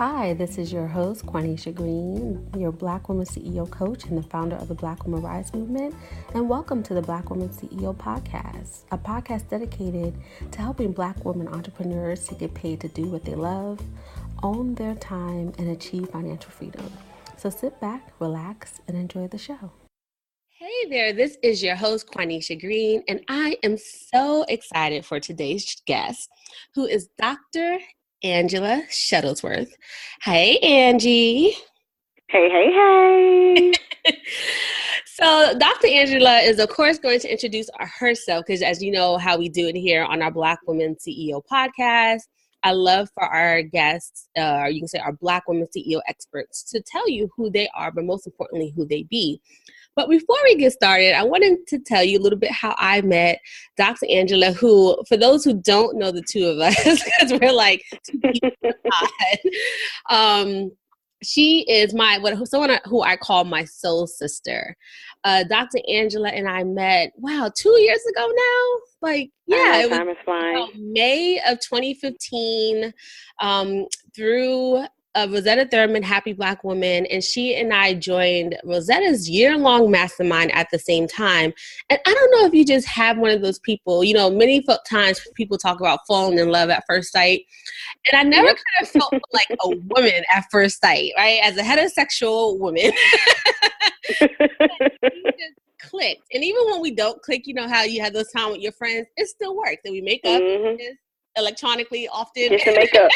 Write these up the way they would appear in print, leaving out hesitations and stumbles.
Hi, this is your host, Quanisha Green, your Black Woman CEO coach and the founder of the Black Woman Rise movement. And welcome to the Black Woman CEO podcast, a podcast dedicated to helping Black women entrepreneurs to get paid to do what they love, own their time, and achieve financial freedom. So sit back, relax, and enjoy the show. Hey there, this is your host, Quanisha Green, and I am so excited for today's guest, who is Dr. Angela Shuttlesworth. Hey, Angie. Hey. So Dr. Angela is, of course, going to introduce herself because, as you know, how we do it here on our Black Women CEO podcast. I love for our guests, or you can say our Black Women CEO experts, to tell you who they are, but most importantly, who they be. But before we get started, I wanted to tell you a little bit how I met Dr. Angela, who, for those who don't know the two of us, because we're like two people she is someone who I call my soul sister. Dr. Angela and I met, 2 years ago now? Time is flying. May of 2015 through Rosetta Thurman, Happy Black Woman, and she and I joined Rosetta's year-long mastermind at the same time. And I don't know if you just have one of those people, many times people talk about falling in love at first sight. And I never kind of felt like a woman at first sight, right? As a heterosexual woman. We just clicked. And even when we don't click, you know how you have those times with your friends, it still works. And we make up electronically often. Just to make up.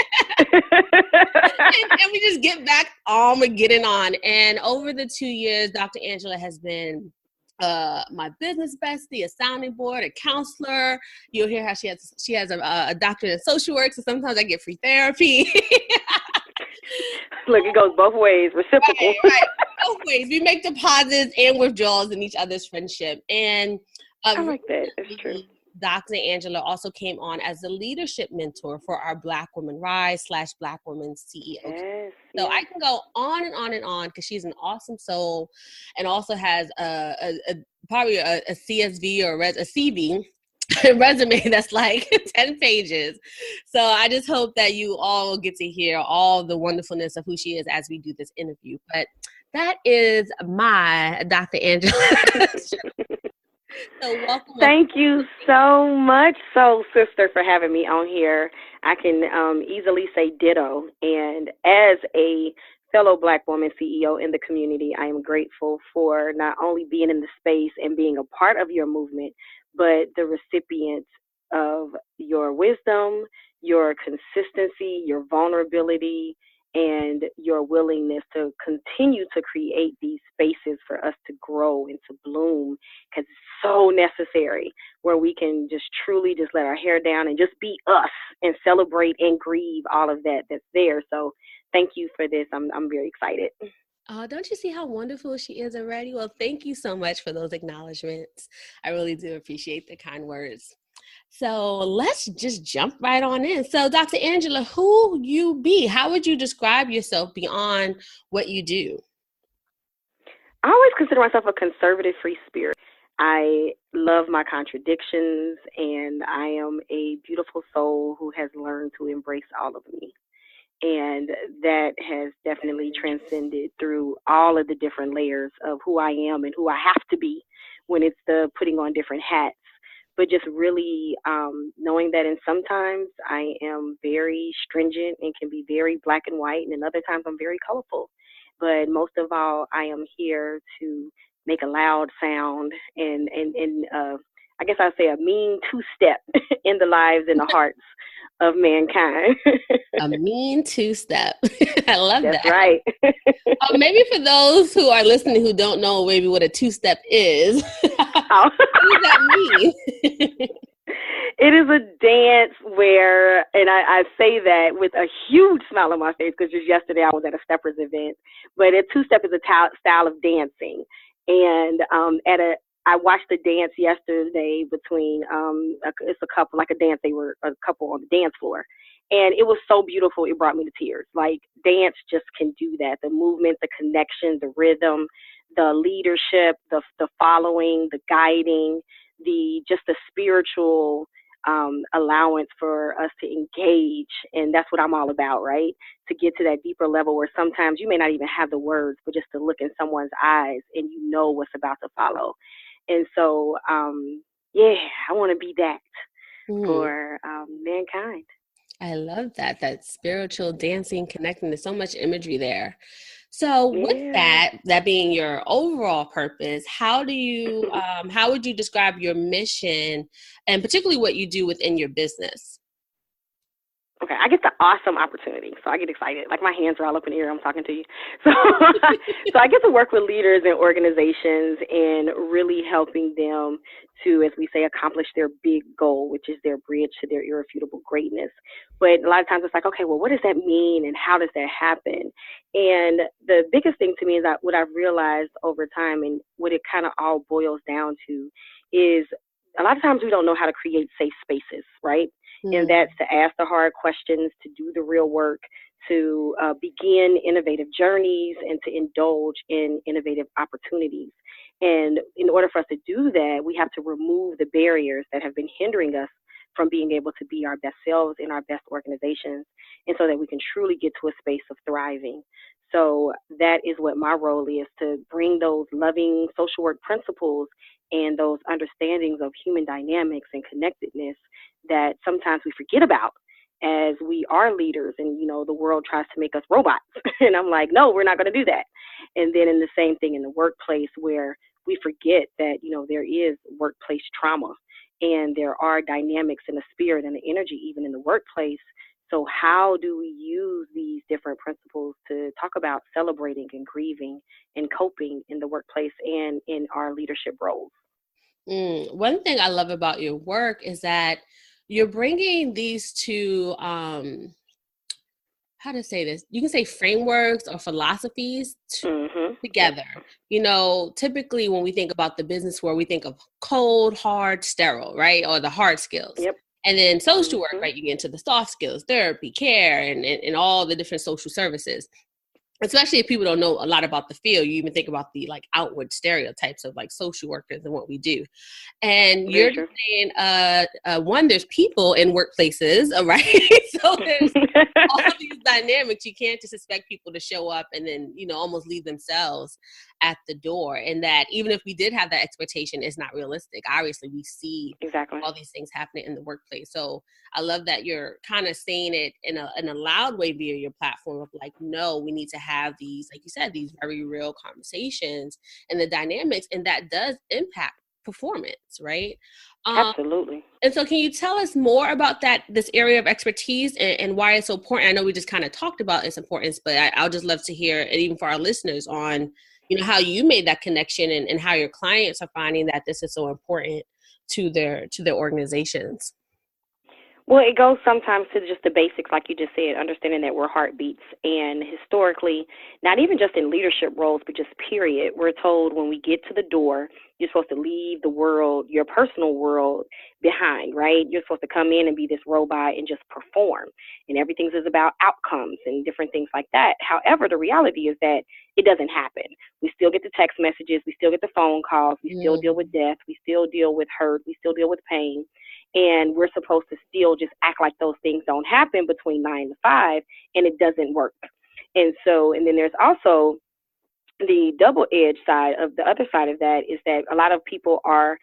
and we just get back on and getting on. And over the 2 years, Dr. Angela has been my business bestie, a sounding board, a counselor. You'll hear how she has a doctorate in social work, so sometimes I get free therapy. Look, it goes both ways, reciprocal. Right. Both ways. We make deposits and withdrawals in each other's friendship. And I like that. It's true. Dr. Angela also came on as the leadership mentor for our Black Woman Rise / Black Woman CEO. Yes, so I can go on and on and on because she's an awesome soul and also has probably a CSV or a CV resume that's like 10 pages. So I just hope that you all get to hear all the wonderfulness of who she is as we do this interview. But that is my Dr. Angela. So welcome. Thank you so much, Soul Sister, for having me on here. I can easily say ditto. And as a fellow Black woman CEO in the community, I am grateful for not only being in the space and being a part of your movement, but the recipient of your wisdom, your consistency, your vulnerability, and your willingness to continue to create these spaces for us to grow and to bloom, because it's so necessary, where we can just truly just let our hair down and just be us and celebrate and grieve all of that that's there. So thank you for this. I'm very excited. Oh, don't you see how wonderful she is already? Well, thank you so much for those acknowledgments. I really do appreciate the kind words. So let's just jump right on in. So Dr. Angela, who you be? How would you describe yourself beyond what you do? I always consider myself a conservative free spirit. I love my contradictions, and I am a beautiful soul who has learned to embrace all of me. And that has definitely transcended through all of the different layers of who I am and who I have to be when it's the putting on different hats. But just really knowing that sometimes I am very stringent and can be very black and white, and in other times I'm very colorful. But most of all, I am here to make a loud sound and I guess I'd say a mean two-step in the lives and the hearts of mankind. A mean two-step. I love that. That's right. Maybe for those who are listening who don't know maybe what a two-step is, what does that mean? It is a dance where, and I say that with a huge smile on my face because just yesterday I was at a steppers event, but a two-step is a style of dancing. And I watched the dance yesterday between it's a couple, like a dance. They were a couple on the dance floor, and it was so beautiful. It brought me to tears. Like, dance just can do that. The movement, the connection, the rhythm, the leadership, the following, the guiding, the spiritual allowance for us to engage. And that's what I'm all about, right? To get to that deeper level where sometimes you may not even have the words, but just to look in someone's eyes and you know what's about to follow. And so, yeah, I want to be that for mankind. I love that. That spiritual dancing, connecting. There's so much imagery there. So with that being your overall purpose, how would you describe your mission and particularly what you do within your business? Okay, I get the awesome opportunity, so I get excited. Like my hands are all up in the air. I'm talking to you. So, so I get to work with leaders and organizations and really helping them to, as we say, accomplish their big goal, which is their bridge to their irrefutable greatness. But a lot of times it's like, okay, well, what does that mean and how does that happen? And the biggest thing to me is that what I've realized over time and what it kind of all boils down to is a lot of times we don't know how to create safe spaces, right? And that's to ask the hard questions, to do the real work, to begin innovative journeys, and to indulge in innovative opportunities. And in order for us to do that, we have to remove the barriers that have been hindering us from being able to be our best selves in our best organizations, and so that we can truly get to a space of thriving. So that is what my role is, to bring those loving social work principles and those understandings of human dynamics and connectedness that sometimes we forget about as we are leaders, and the world tries to make us robots. And I'm like, no, we're not going to do that. And then in the same thing in the workplace, where we forget that there is workplace trauma, and there are dynamics in the spirit and the energy even in the workplace. So how do we use these different principles to talk about celebrating and grieving and coping in the workplace and in our leadership roles? One thing I love about your work is that you're bringing these two, how to say this? You can say frameworks or philosophies together. Typically when we think about the business world, we think of cold, hard, sterile, right? Or the hard skills. Yep. And then social work, right? You get into the soft skills, therapy, care, and all the different social services. Especially if people don't know a lot about the field, you even think about the outward stereotypes of social workers and what we do. And you're just saying, one, there's people in workplaces, right? So there's all these dynamics. You can't just expect people to show up and then, almost leave themselves at the door. And that even if we did have that expectation, it's not realistic. Obviously, we see all these things happening in the workplace. So I love that you're kind of saying it in a loud way via your platform of no, we need to have these, like you said, these very real conversations and the dynamics, and that does impact performance, right? Absolutely. And so can you tell us more about this area of expertise and why it's so important? I know we just kind of talked about its importance, but I'll just love to hear, and even for our listeners, on how you made that connection and how your clients are finding that this is so important to their organizations. Well, it goes sometimes to just the basics, like you just said, understanding that we're heartbeats. And historically, not even just in leadership roles, but just period, we're told when we get to the door, you're supposed to leave the world, your personal world, behind, right? You're supposed to come in and be this robot and just perform. And everything is about outcomes and different things like that. However, the reality is that it doesn't happen. We still get the text messages. We still get the phone calls. We still deal with death. We still deal with hurt. We still deal with pain. And we're supposed to still just act like those things don't happen between 9 to 5, and it doesn't work. And then there's also the double-edged side of the other side of that is that a lot of people are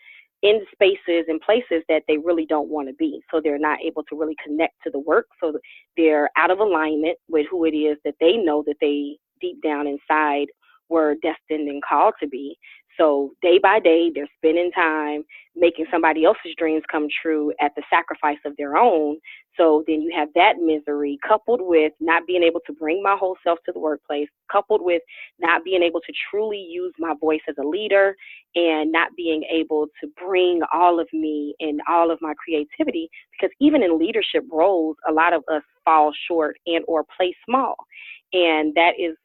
in spaces and places that they really don't want to be. So they're not able to really connect to the work. So they're out of alignment with who it is that they know that they deep down inside were destined and called to be. So day by day, they're spending time making somebody else's dreams come true at the sacrifice of their own. So then you have that misery coupled with not being able to bring my whole self to the workplace, coupled with not being able to truly use my voice as a leader and not being able to bring all of me and all of my creativity, because even in leadership roles, a lot of us fall short and or play small. And that is,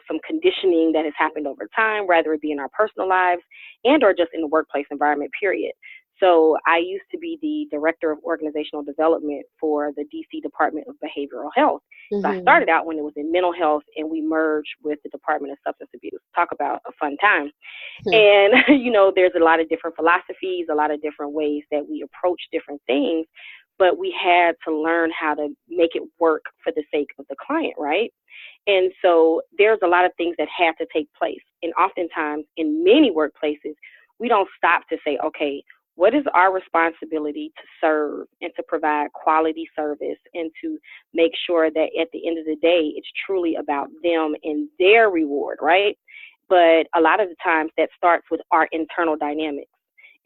some conditioning that has happened over time, whether it be in our personal lives and or just in the workplace environment, period. So I used to be the director of organizational development for the DC Department of Behavioral Health. So I started out when it was in mental health, and we merged with the Department of Substance Abuse. Talk about a fun time. And, there's a lot of different philosophies, a lot of different ways that we approach different things, but we had to learn how to make it work for the sake of the client, right? And so there's a lot of things that have to take place. And oftentimes in many workplaces, we don't stop to say, okay, what is our responsibility to serve and to provide quality service and to make sure that at the end of the day, it's truly about them and their reward, right? But a lot of the times that starts with our internal dynamics.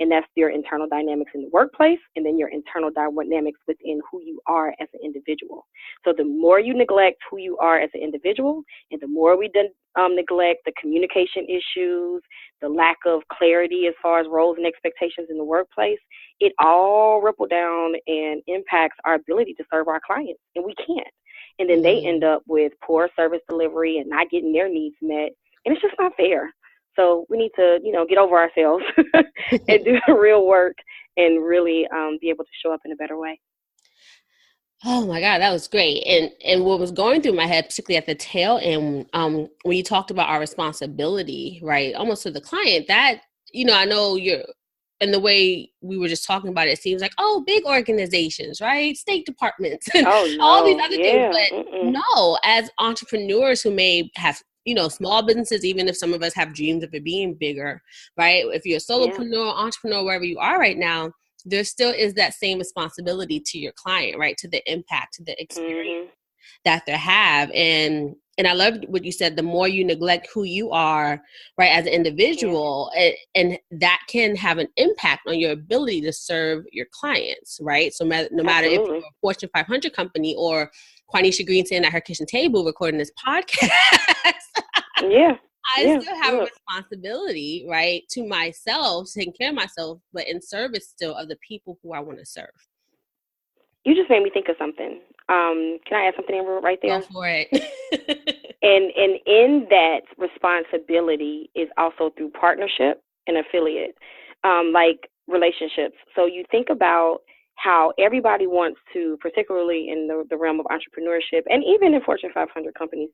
And that's your internal dynamics in the workplace, and then your internal dynamics within who you are as an individual. So the more you neglect who you are as an individual, and the more we neglect the communication issues, the lack of clarity as far as roles and expectations in the workplace, it all ripple down and impacts our ability to serve our clients, and we can't. And then they end up with poor service delivery and not getting their needs met, and it's just not fair. So we need to, get over ourselves and do the real work and really be able to show up in a better way. Oh my God, that was great. And what was going through my head, particularly at the tail end, when you talked about our responsibility, right, almost to the client, that, I know and the way we were just talking about it, it seems like, big organizations, right? State departments and all these other things. But no, as entrepreneurs who may have small businesses, even if some of us have dreams of it being bigger, right? If you're a solopreneur, entrepreneur, wherever you are right now, there still is that same responsibility to your client, right? To the impact, to the experience that they have. And I love what you said, the more you neglect who you are, right, as an individual, and that can have an impact on your ability to serve your clients, right? So no matter if you're a Fortune 500 company or Quanisha Green sitting at her kitchen table recording this podcast, I still have a responsibility, right, to myself, taking care of myself, but in service still of the people who I want to serve. You just made me think of something. Can I add something in right there? Go for it. And in that responsibility is also through partnership and affiliate, like relationships. So you think about how everybody wants to, particularly in the realm of entrepreneurship and even in Fortune 500 companies,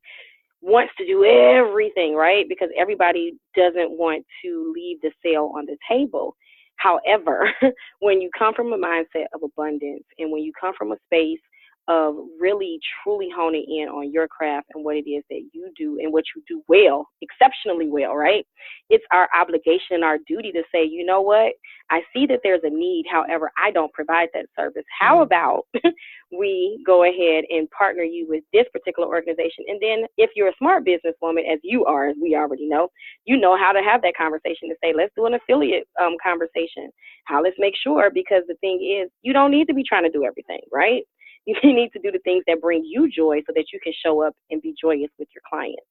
wants to do everything, right? Because everybody doesn't want to leave the sale on the table. However, when you come from a mindset of abundance and when you come from a space of really truly honing in on your craft and what it is that you do and what you do well, exceptionally well, right? It's our obligation and our duty to say, you know what? I see that there's a need. However, I don't provide that service. How about we go ahead and partner you with this particular organization? And then if you're a smart businesswoman, as you are, as we already know, you know how to have that conversation to say, let's do an affiliate conversation. Let's make sure, because the thing is, you don't need to be trying to do everything, right? You need to do the things that bring you joy so that you can show up and be joyous with your clients.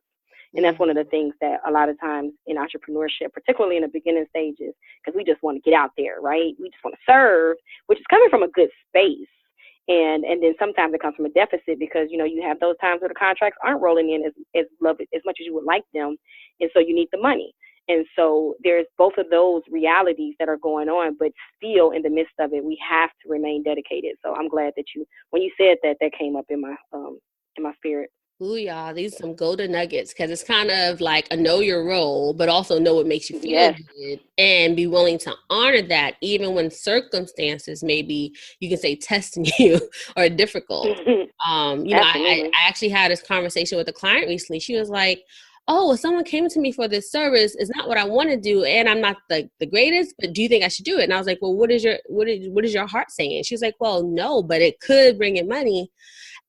And that's one of the things that a lot of times in entrepreneurship, particularly in the beginning stages, because we just want to get out there, right? We just want to serve, which is coming from a good space. And then sometimes it comes from a deficit because, you have those times where the contracts aren't rolling in as much as you would like them. And so you need the money. And so there's both of those realities that are going on, but still in the midst of it, we have to remain dedicated. So I'm glad that when you said that came up in my spirit. Ooh, y'all, these are some golden nuggets, because it's kind of like a know your role, but also know what makes you feel good and be willing to honor that even when circumstances maybe, you can say, testing you or difficult. I actually had this conversation with a client recently. She was like, oh, well, someone came to me for this service. It's not what I want to do, and I'm not the greatest, but do you think I should do it? And I was like, well, what is your heart saying? She was like, well, no, but it could bring in money.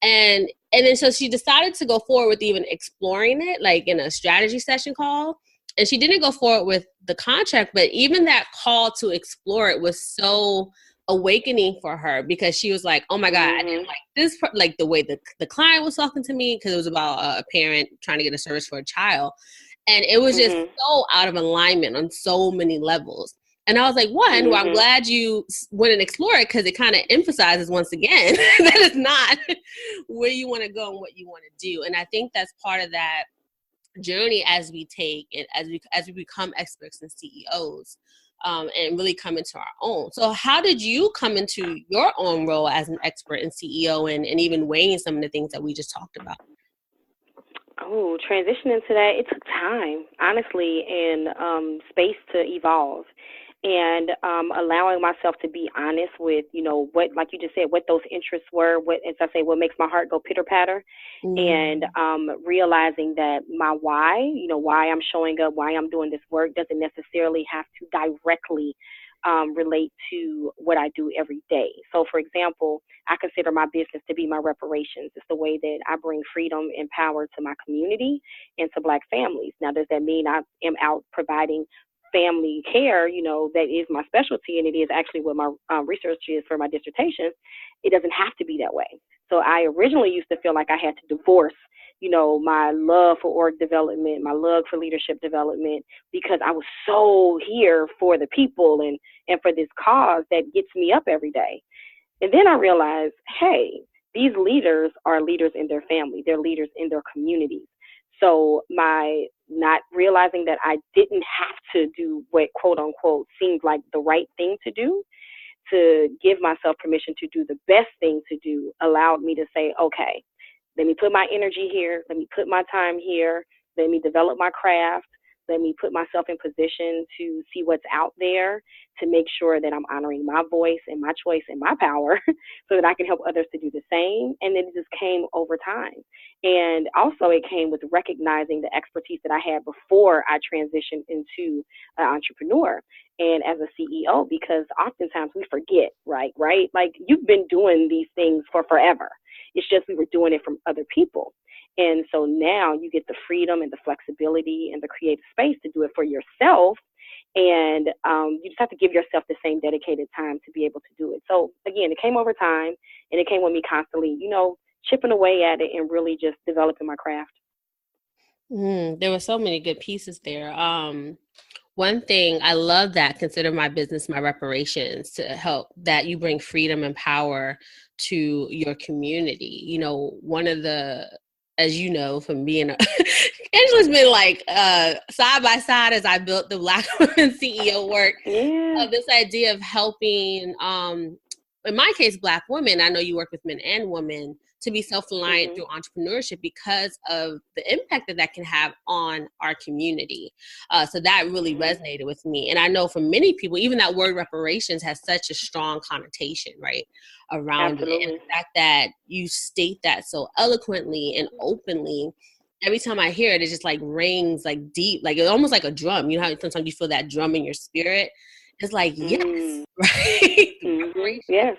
And then so she decided to go forward with even exploring it, like in a strategy session call. And she didn't go forward with the contract, but even that call to explore it was so awakening for her, because she was like, oh my God, I didn't like this, like the way the client was talking to me, because it was about a parent trying to get a service for a child. And it was just so out of alignment on so many levels. And I was like, well, I'm glad you went and explored it, because it kind of emphasizes once again that it's not where you want to go and what you want to do. And I think that's part of that journey as we take it, as we become experts and CEOs. and really come into our own. So how did you come into your own role as an expert and CEO and even weighing some of the things that we just talked about? Oh, transitioning to that, it took time, honestly, and space to evolve. And allowing myself to be honest with, what, like you just said, what those interests were, what, as I say, what makes my heart go pitter patter, and realizing that my why, why I'm showing up, why I'm doing this work doesn't necessarily have to directly relate to what I do every day. So, for example, I consider my business to be my reparations. It's the way that I bring freedom and power to my community and to Black families. Now, does that mean I am out providing family care, that is my specialty, and it is actually what my research is for my dissertation? It doesn't have to be that way. So I originally used to feel like I had to divorce, my love for org development, my love for leadership development, because I was so here for the people and for this cause that gets me up every day. And then I realized, hey, these leaders are leaders in their family. They're leaders in their communities. So my not realizing that I didn't have to do what, quote unquote, seemed like the right thing to give myself permission to do the best thing to do, allowed me to say, okay, let me put my energy here. Let me put my time here. Let me develop my craft. Let me put myself in position to see what's out there, to make sure that I'm honoring my voice and my choice and my power so that I can help others to do the same. And then it just came over time. And also it came with recognizing the expertise that I had before I transitioned into an entrepreneur and as a CEO, because oftentimes we forget, right? Like, you've been doing these things for forever. It's just we were doing it from other people. And so now you get the freedom and the flexibility and the creative space to do it for yourself. And you just have to give yourself the same dedicated time to be able to do it. So again, it came over time, and it came with me constantly, chipping away at it and really just developing my craft. There were so many good pieces there. One thing I love, that consider my business my reparations, to help that you bring freedom and power to your community. One of the, as you know, from being Angela's been like side by side as I built the Black Women CEO work. Yeah. This idea of helping, in my case, Black women. I know you work with men and women, to be self-reliant through entrepreneurship because of the impact that can have on our community. So that really resonated with me. And I know for many people, even that word reparations has such a strong connotation, right, around Absolutely. it. And the fact that you state that so eloquently and openly, every time I hear it, it just like rings like deep, like it's almost like a drum. You know how sometimes you feel that drum in your spirit? It's like, yes, right? Yes.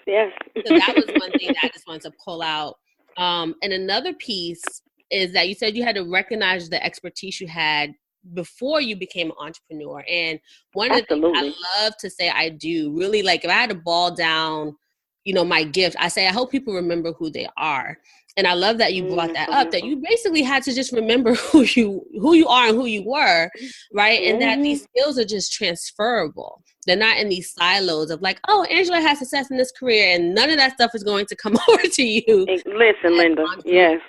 So that was one thing that I just wanted to pull out. And another piece is that you said you had to recognize the expertise you had before you became an entrepreneur. And one of the things I love to say I do, really, like if I had to ball down, my gift, I say I hope people remember who they are. And I love that you brought that up, that you basically had to just remember who you are and who you were, right? And that these skills are just transferable. They're not in these silos of like, oh, Angela has success in this career, and none of that stuff is going to come over to you. Listen, Linda, yes.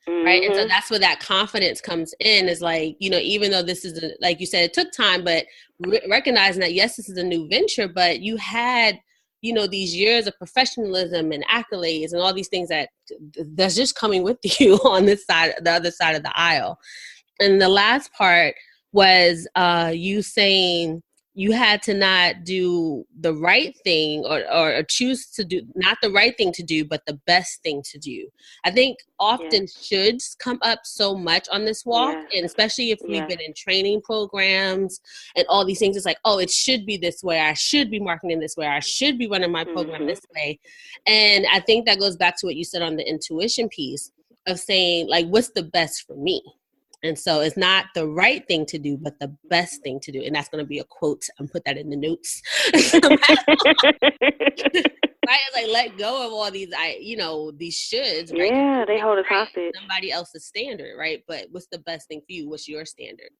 Right. And so that's where that confidence comes in, is like, even though this is, like you said, it took time, but recognizing that, yes, this is a new venture, but you had, these years of professionalism and accolades and all these things that's just coming with you on this side, the other side of the aisle. And the last part was you saying you had to not do the right thing or choose to do not the right thing to do, but the best thing to do. I think often shoulds come up so much on this walk, and especially if we've been in training programs and all these things, it's like, oh, it should be this way. I should be marketing this way. I should be running my program this way. And I think that goes back to what you said on the intuition piece of saying, like, what's the best for me? And so it's not the right thing to do, but the best thing to do. And that's going to be a quote. I'm put that in the notes. Right? It's like, let go of all these, these shoulds. Right? Yeah, they hold us hostage. Somebody else's standard, right? But what's the best thing for you? What's your standard?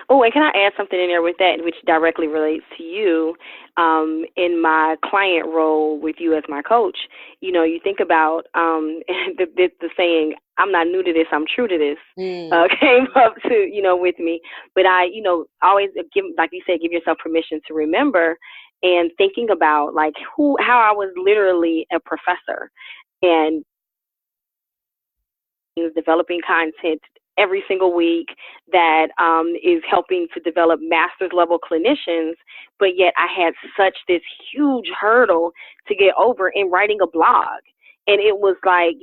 Oh, and can I add something in there with that, which directly relates to you? In my client role with you as my coach, you think about the saying, I'm not new to this, I'm true to this, came up to, with me. But I, always give, like you said, give yourself permission to remember, and thinking about like how I was literally a professor and developing content every single week that is helping to develop master's level clinicians, but yet I had such this huge hurdle to get over in writing a blog. And it was like,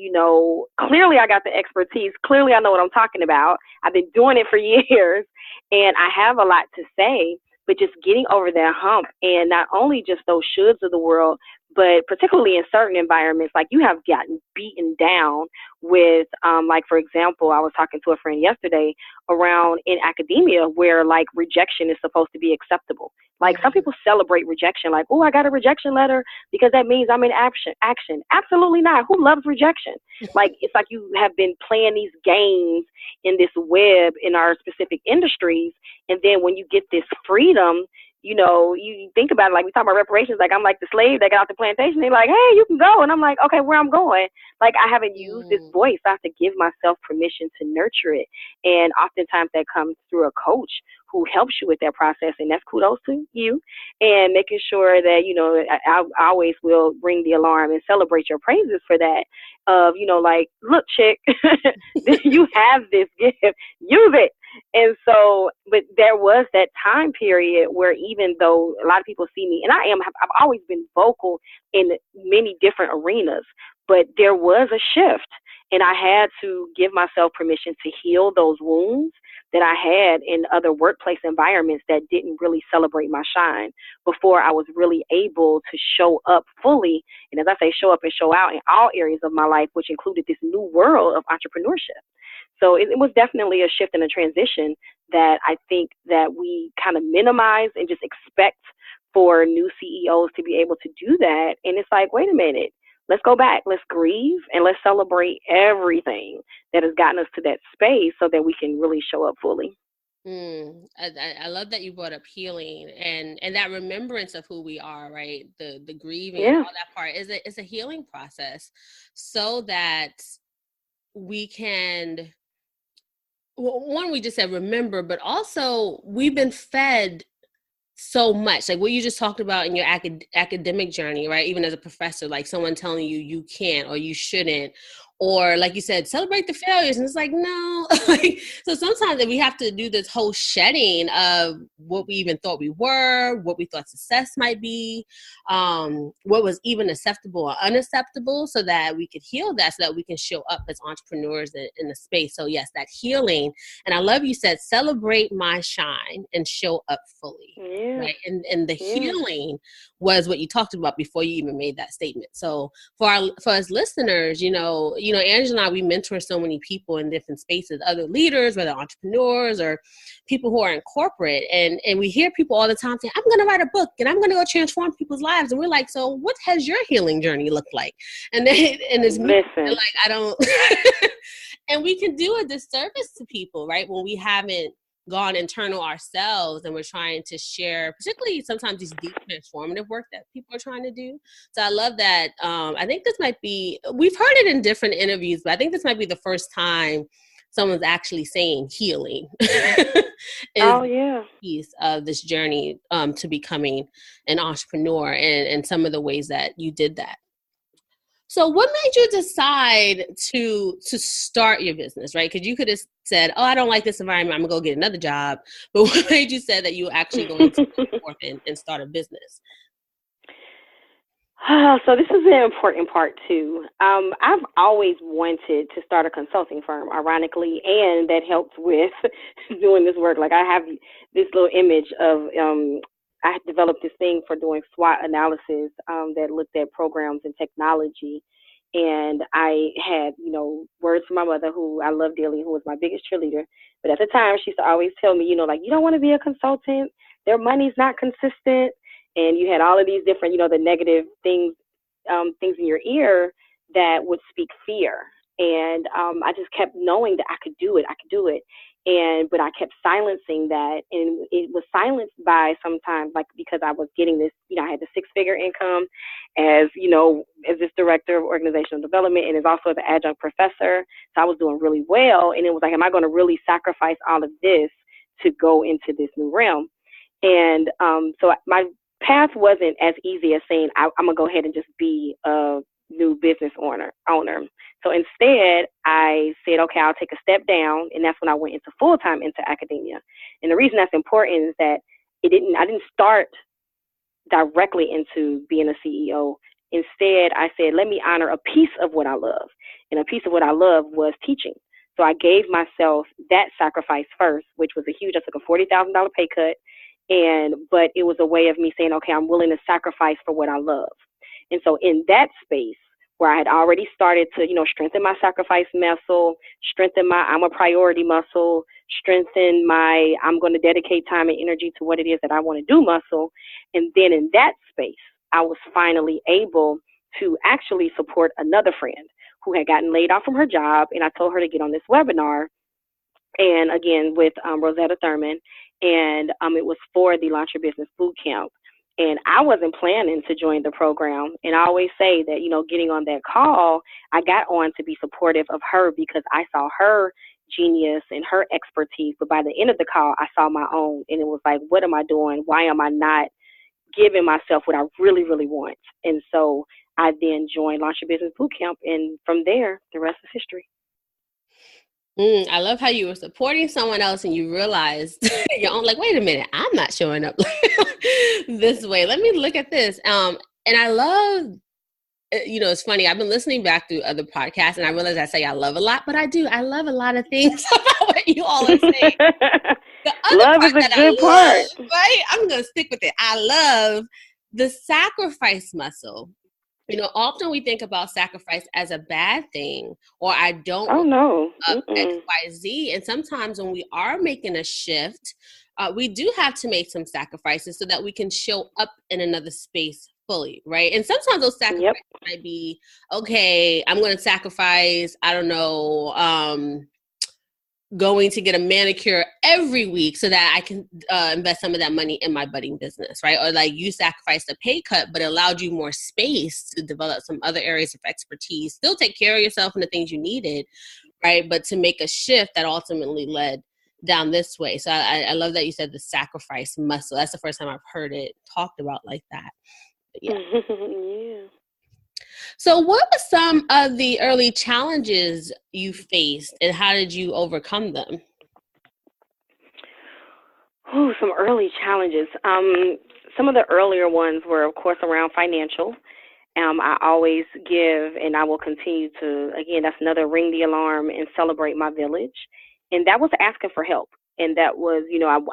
clearly I got the expertise. Clearly I know what I'm talking about. I've been doing it for years, and I have a lot to say, but just getting over that hump, and not only just those shoulds of the world, but particularly in certain environments, like you have gotten beaten down with, like, for example, I was talking to a friend yesterday around in academia where like rejection is supposed to be acceptable. Like some people celebrate rejection, like, oh, I got a rejection letter because that means I'm in action. Absolutely not. Who loves rejection? Like, it's like you have been playing these games in this web in our specific industries. And then when you get this freedom, you think about it, like we talk about reparations, like I'm like the slave that got off the plantation. They're like, hey, you can go. And I'm like, okay, where I'm going? Like, I haven't used this voice. I have to give myself permission to nurture it. And oftentimes that comes through a coach who helps you with that process. And that's kudos to you. And making sure that, I always will ring the alarm and celebrate your praises for that. Of, like, look, chick, you have this gift, use it. And so, but there was that time period where even though a lot of people see me, and I've always been vocal in many different arenas, but there was a shift, and I had to give myself permission to heal those wounds that I had in other workplace environments that didn't really celebrate my shine before I was really able to show up fully. And as I say, show up and show out in all areas of my life, which included this new world of entrepreneurship. So it was definitely a shift and a transition that I think that we kind of minimize and just expect for new CEOs to be able to do that. And it's like, wait a minute, let's go back, let's grieve, and let's celebrate everything that has gotten us to that space so that we can really show up fully. I love that you brought up healing and that remembrance of who we are, right? The grieving and all that part is a healing process so that we can, well, one, we just said remember, but also we've been fed so much, like what you just talked about in your academic journey, right? Even as a professor, like someone telling you can't or you shouldn't, or like you said, celebrate the failures. And it's like, no. So sometimes we have to do this whole shedding of what we even thought we were, what we thought success might be, what was even acceptable or unacceptable, so that we could heal that, so that we can show up as entrepreneurs in the space. So yes, that healing. And I love you said, celebrate my shine and show up fully. Right. And the healing was what you talked about before you even made that statement. So for us listeners, Angela and I, we mentor so many people in different spaces, other leaders, whether entrepreneurs or people who are in corporate. And we hear people all the time saying, I'm going to write a book and I'm going to go transform people's lives. And we're like, so what has your healing journey looked like? And it's like, I don't, and we can do a disservice to people, right? When we haven't gone internal ourselves and we're trying to share, particularly sometimes these deep transformative work that people are trying to do. So I love that. I think this might be, we've heard it in different interviews, but I think this might be the first time someone's actually saying healing is piece of this journey to becoming an entrepreneur, and some of the ways that you did that. So what made you decide to start your business, right? Because you could have said, oh, I don't like this environment, I'm going to go get another job. But what made you say that you were actually going to go forth and start a business? So this is an important part too. I've always wanted to start a consulting firm, ironically, and that helps with doing this work. Like I have this little image of, I developed this thing for doing SWOT analysis that looked at programs and technology. And I had, words from my mother, who I love dearly, who was my biggest cheerleader. But at the time, she used to always tell me, like, you don't want to be a consultant. Their money's not consistent. And you had all of these different, the negative things in your ear that would speak fear. And I just kept knowing that I could do it. But I kept silencing that, and it was silenced by sometimes, like, because I was getting this, I had the 6-figure income as, as this director of organizational development, and as also as an adjunct professor. So I was doing really well. And it was like, am I going to really sacrifice all of this to go into this new realm? And so my path wasn't as easy as saying, I'm going to go ahead and just be a new business owner. So instead, I said, okay, I'll take a step down. And that's when I went into full-time into academia. And the reason that's important is that I didn't start directly into being a CEO. Instead, I said, let me honor a piece of what I love. And a piece of what I love was teaching. So I gave myself that sacrifice first, which was I took a $40,000 pay cut. But it was a way of me saying, okay, I'm willing to sacrifice for what I love. And so in that space where I had already started to, strengthen my sacrifice muscle, strengthen my I'm a priority muscle, strengthen my I'm going to dedicate time and energy to what it is that I want to do muscle. And then in that space, I was finally able to actually support another friend who had gotten laid off from her job. And I told her to get on this webinar, and again, with Rosetta Thurman. And it was for the Launch Your Business Bootcamp. And I wasn't planning to join the program. And I always say that, getting on that call, I got on to be supportive of her because I saw her genius and her expertise. But by the end of the call, I saw my own. And it was like, what am I doing? Why am I not giving myself what I really, really want? And so I then joined Launch Your Business Bootcamp. And from there, the rest is history. I love how you were supporting someone else and you realized your own, like, wait a minute, I'm not showing up this way. Let me look at this. And I love, it's funny. I've been listening back through other podcasts and I realize I say I love a lot, but I do. I love a lot of things about what you all are saying. The other love part is a good part. Right? I'm going to stick with it. I love the sacrifice muscle. Often we think about sacrifice as a bad thing, or I don't up X, Y, Z. And sometimes when we are making a shift, we do have to make some sacrifices so that we can show up in another space fully, right? And sometimes those sacrifices might be, okay, I'm going to sacrifice, I don't know, going to get a manicure every week so that I can invest some of that money in my budding business, right? Or like you sacrificed a pay cut, but it allowed you more space to develop some other areas of expertise, still take care of yourself and the things you needed, right? But to make a shift that ultimately led down this way. So I love that you said the sacrifice muscle. That's the first time I've heard it talked about like that. But yeah. Yeah. So what were some of the early challenges you faced and how did you overcome them? Oh, some early challenges. Some of the earlier ones were, of course, around financial. I always give, and I will continue to, again, that's another ring the alarm and celebrate my village. And that was asking for help. And that was,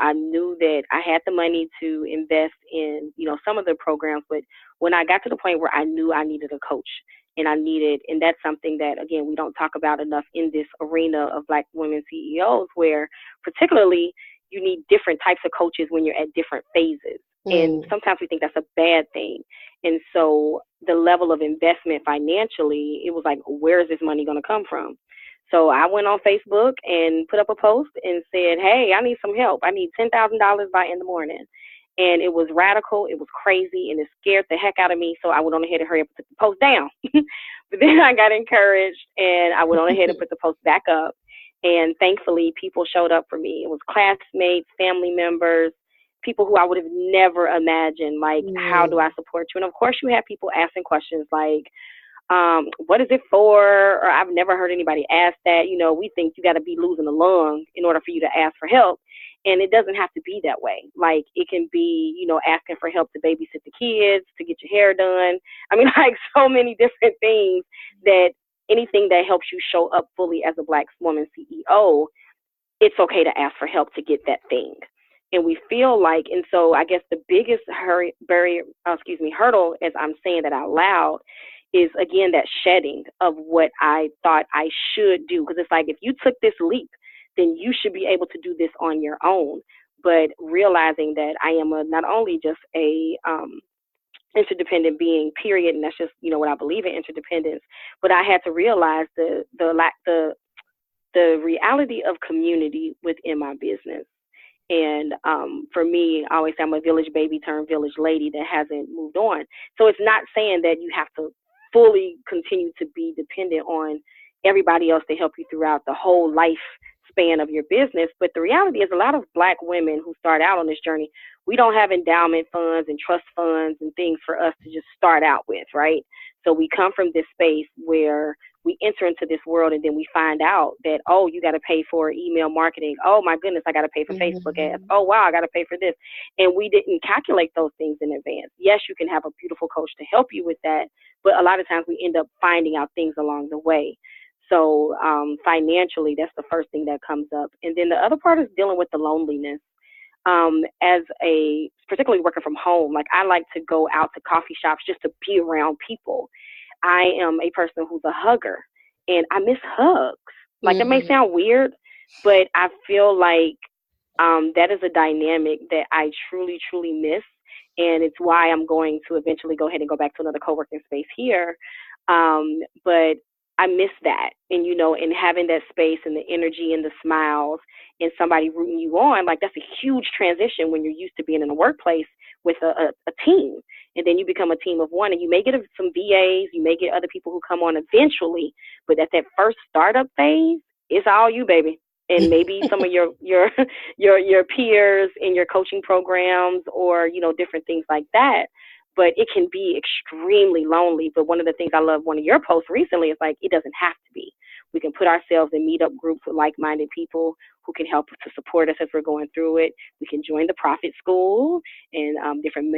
I knew that I had the money to invest in, some of the programs. But when I got to the point where I knew I needed a coach and that's something that, again, we don't talk about enough in this arena of Black women CEOs, where particularly you need different types of coaches when you're at different phases. And sometimes we think that's a bad thing. And so the level of investment financially, it was like, where is this money going to come from? So I went on Facebook and put up a post and said, hey, I need some help. I need $10,000 by in the morning. And it was radical. It was crazy. And it scared the heck out of me. So I went on ahead and hurry up and put the post down. But then I got encouraged and I went on ahead and put the post back up. And thankfully, people showed up for me. It was classmates, family members, people who I would have never imagined, like, how do I support you? And of course, you have people asking questions like, what is it for? Or I've never heard anybody ask that. We think you got to be losing a lung in order for you to ask for help. And it doesn't have to be that way. Like, it can be, asking for help to babysit the kids, to get your hair done. I mean, like, so many different things, that anything that helps you show up fully as a Black woman CEO, it's okay to ask for help to get that thing. And we feel like, and so I guess the biggest hurdle, as I'm saying that out loud, is, again, that shedding of what I thought I should do. Because it's like, if you took this leap, then you should be able to do this on your own. But realizing that I am not only just a interdependent being, period, and that's just, what I believe in, interdependence, but I had to realize the the reality of community within my business. And for me, I always say I'm a village baby turned village lady that hasn't moved on. So it's not saying that you have to fully continue to be dependent on everybody else to help you throughout the whole life span of your business. But the reality is a lot of Black women who start out on this journey, we don't have endowment funds and trust funds and things for us to just start out with, right? So we come from this space where we enter into this world and then we find out that, oh, you got to pay for email marketing. Oh, my goodness, I got to pay for Facebook ads. Oh, wow, I got to pay for this. And we didn't calculate those things in advance. Yes, you can have a beautiful coach to help you with that, but a lot of times we end up finding out things along the way. So financially, that's the first thing that comes up. And then the other part is dealing with the loneliness. Particularly working from home, like I like to go out to coffee shops just to be around people. I am a person who's a hugger, and I miss hugs. Like it may sound weird, but I feel like that is a dynamic that I truly, truly miss. And it's why I'm going to eventually go ahead and go back to another co-working space here. But I miss that. And, and having that space and the energy and the smiles and somebody rooting you on, like that's a huge transition when you're used to being in a workplace with a team. And then you become a team of one, and you may get some VAs, you may get other people who come on eventually, but at that first startup phase, it's all you, baby. And maybe some of your peers in your coaching programs or, different things like that. But it can be extremely lonely. But one of the things I love, one of your posts recently is like, it doesn't have to be. We can put ourselves in meetup groups with like-minded people who can help to support us as we're going through it. We can join the Profit School and different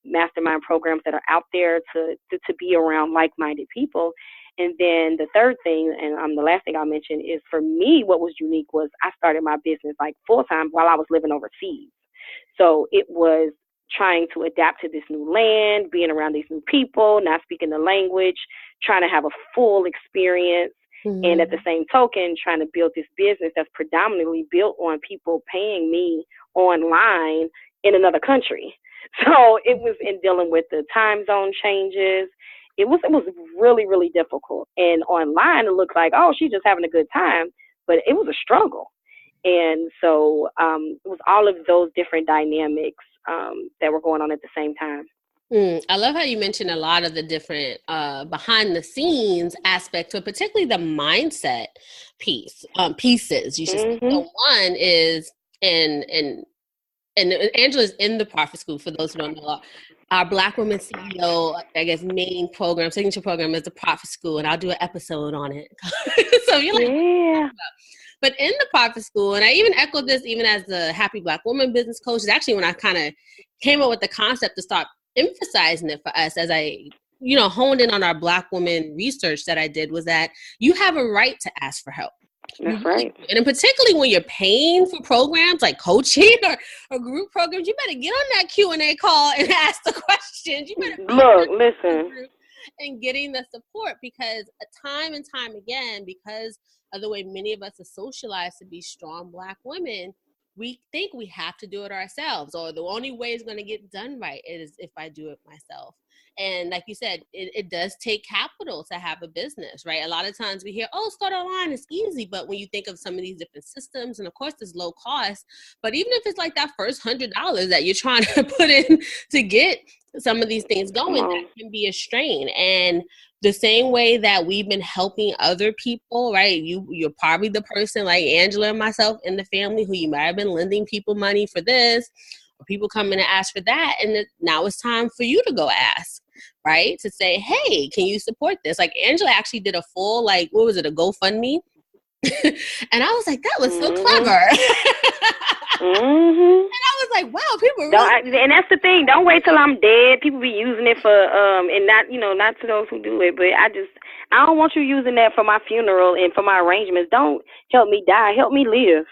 mastermind programs that are out there to be around like-minded people. And then the third thing, and the last thing I'll mention is for me, what was unique was I started my business like full-time while I was living overseas. So it was trying to adapt to this new land, being around these new people, not speaking the language, trying to have a full experience. And at the same token, trying to build this business that's predominantly built on people paying me online in another country. So it was in dealing with the time zone changes. It was really, really difficult. And online, it looked like, oh, she's just having a good time, but it was a struggle. And so it was all of those different dynamics that were going on at the same time. I love how you mentioned a lot of the different behind the scenes aspects, but particularly the mindset pieces. You should say. So one is, and Angela's in the Profit School, for those who don't know. Our Black Women CEO, I guess, main program, signature program is the Profit School, and I'll do an episode on it. So you're like, yeah. But in the Profit School, and I even echoed this even as the Happy Black Woman business coach, is actually when I kind of came up with the concept to start emphasizing it for us as I, honed in on our Black woman research that I did, was that you have a right to ask for help. That's right. And particularly when you're paying for programs like coaching or group programs, you better get on that Q&A call and ask the questions. You better listen. And getting the support, because time and time again, because of the way many of us are socialized to be strong Black women, we think we have to do it ourselves, or the only way it's going to get done right is if I do it myself. And like you said, it does take capital to have a business, right? A lot of times we hear, oh, start online, it's easy. But when you think of some of these different systems, and of course there's low cost, but even if it's like that first $100 that you're trying to put in to get some of these things going, that can be a strain. And the same way that we've been helping other people, right? You're probably the person like Angela and myself in the family who you might have been lending people money for this, or people come in and ask for that. And now it's time for you to go ask, right? To say, hey, can you support this? Like Angela actually did a full, like, what was it, a GoFundMe? And I was like, that was so clever. And I was like, wow, people really... And that's the thing. Don't wait till I'm dead. People be using it for, and not to those who do it, but I don't want you using that for my funeral and for my arrangements. Don't help me die. Help me live.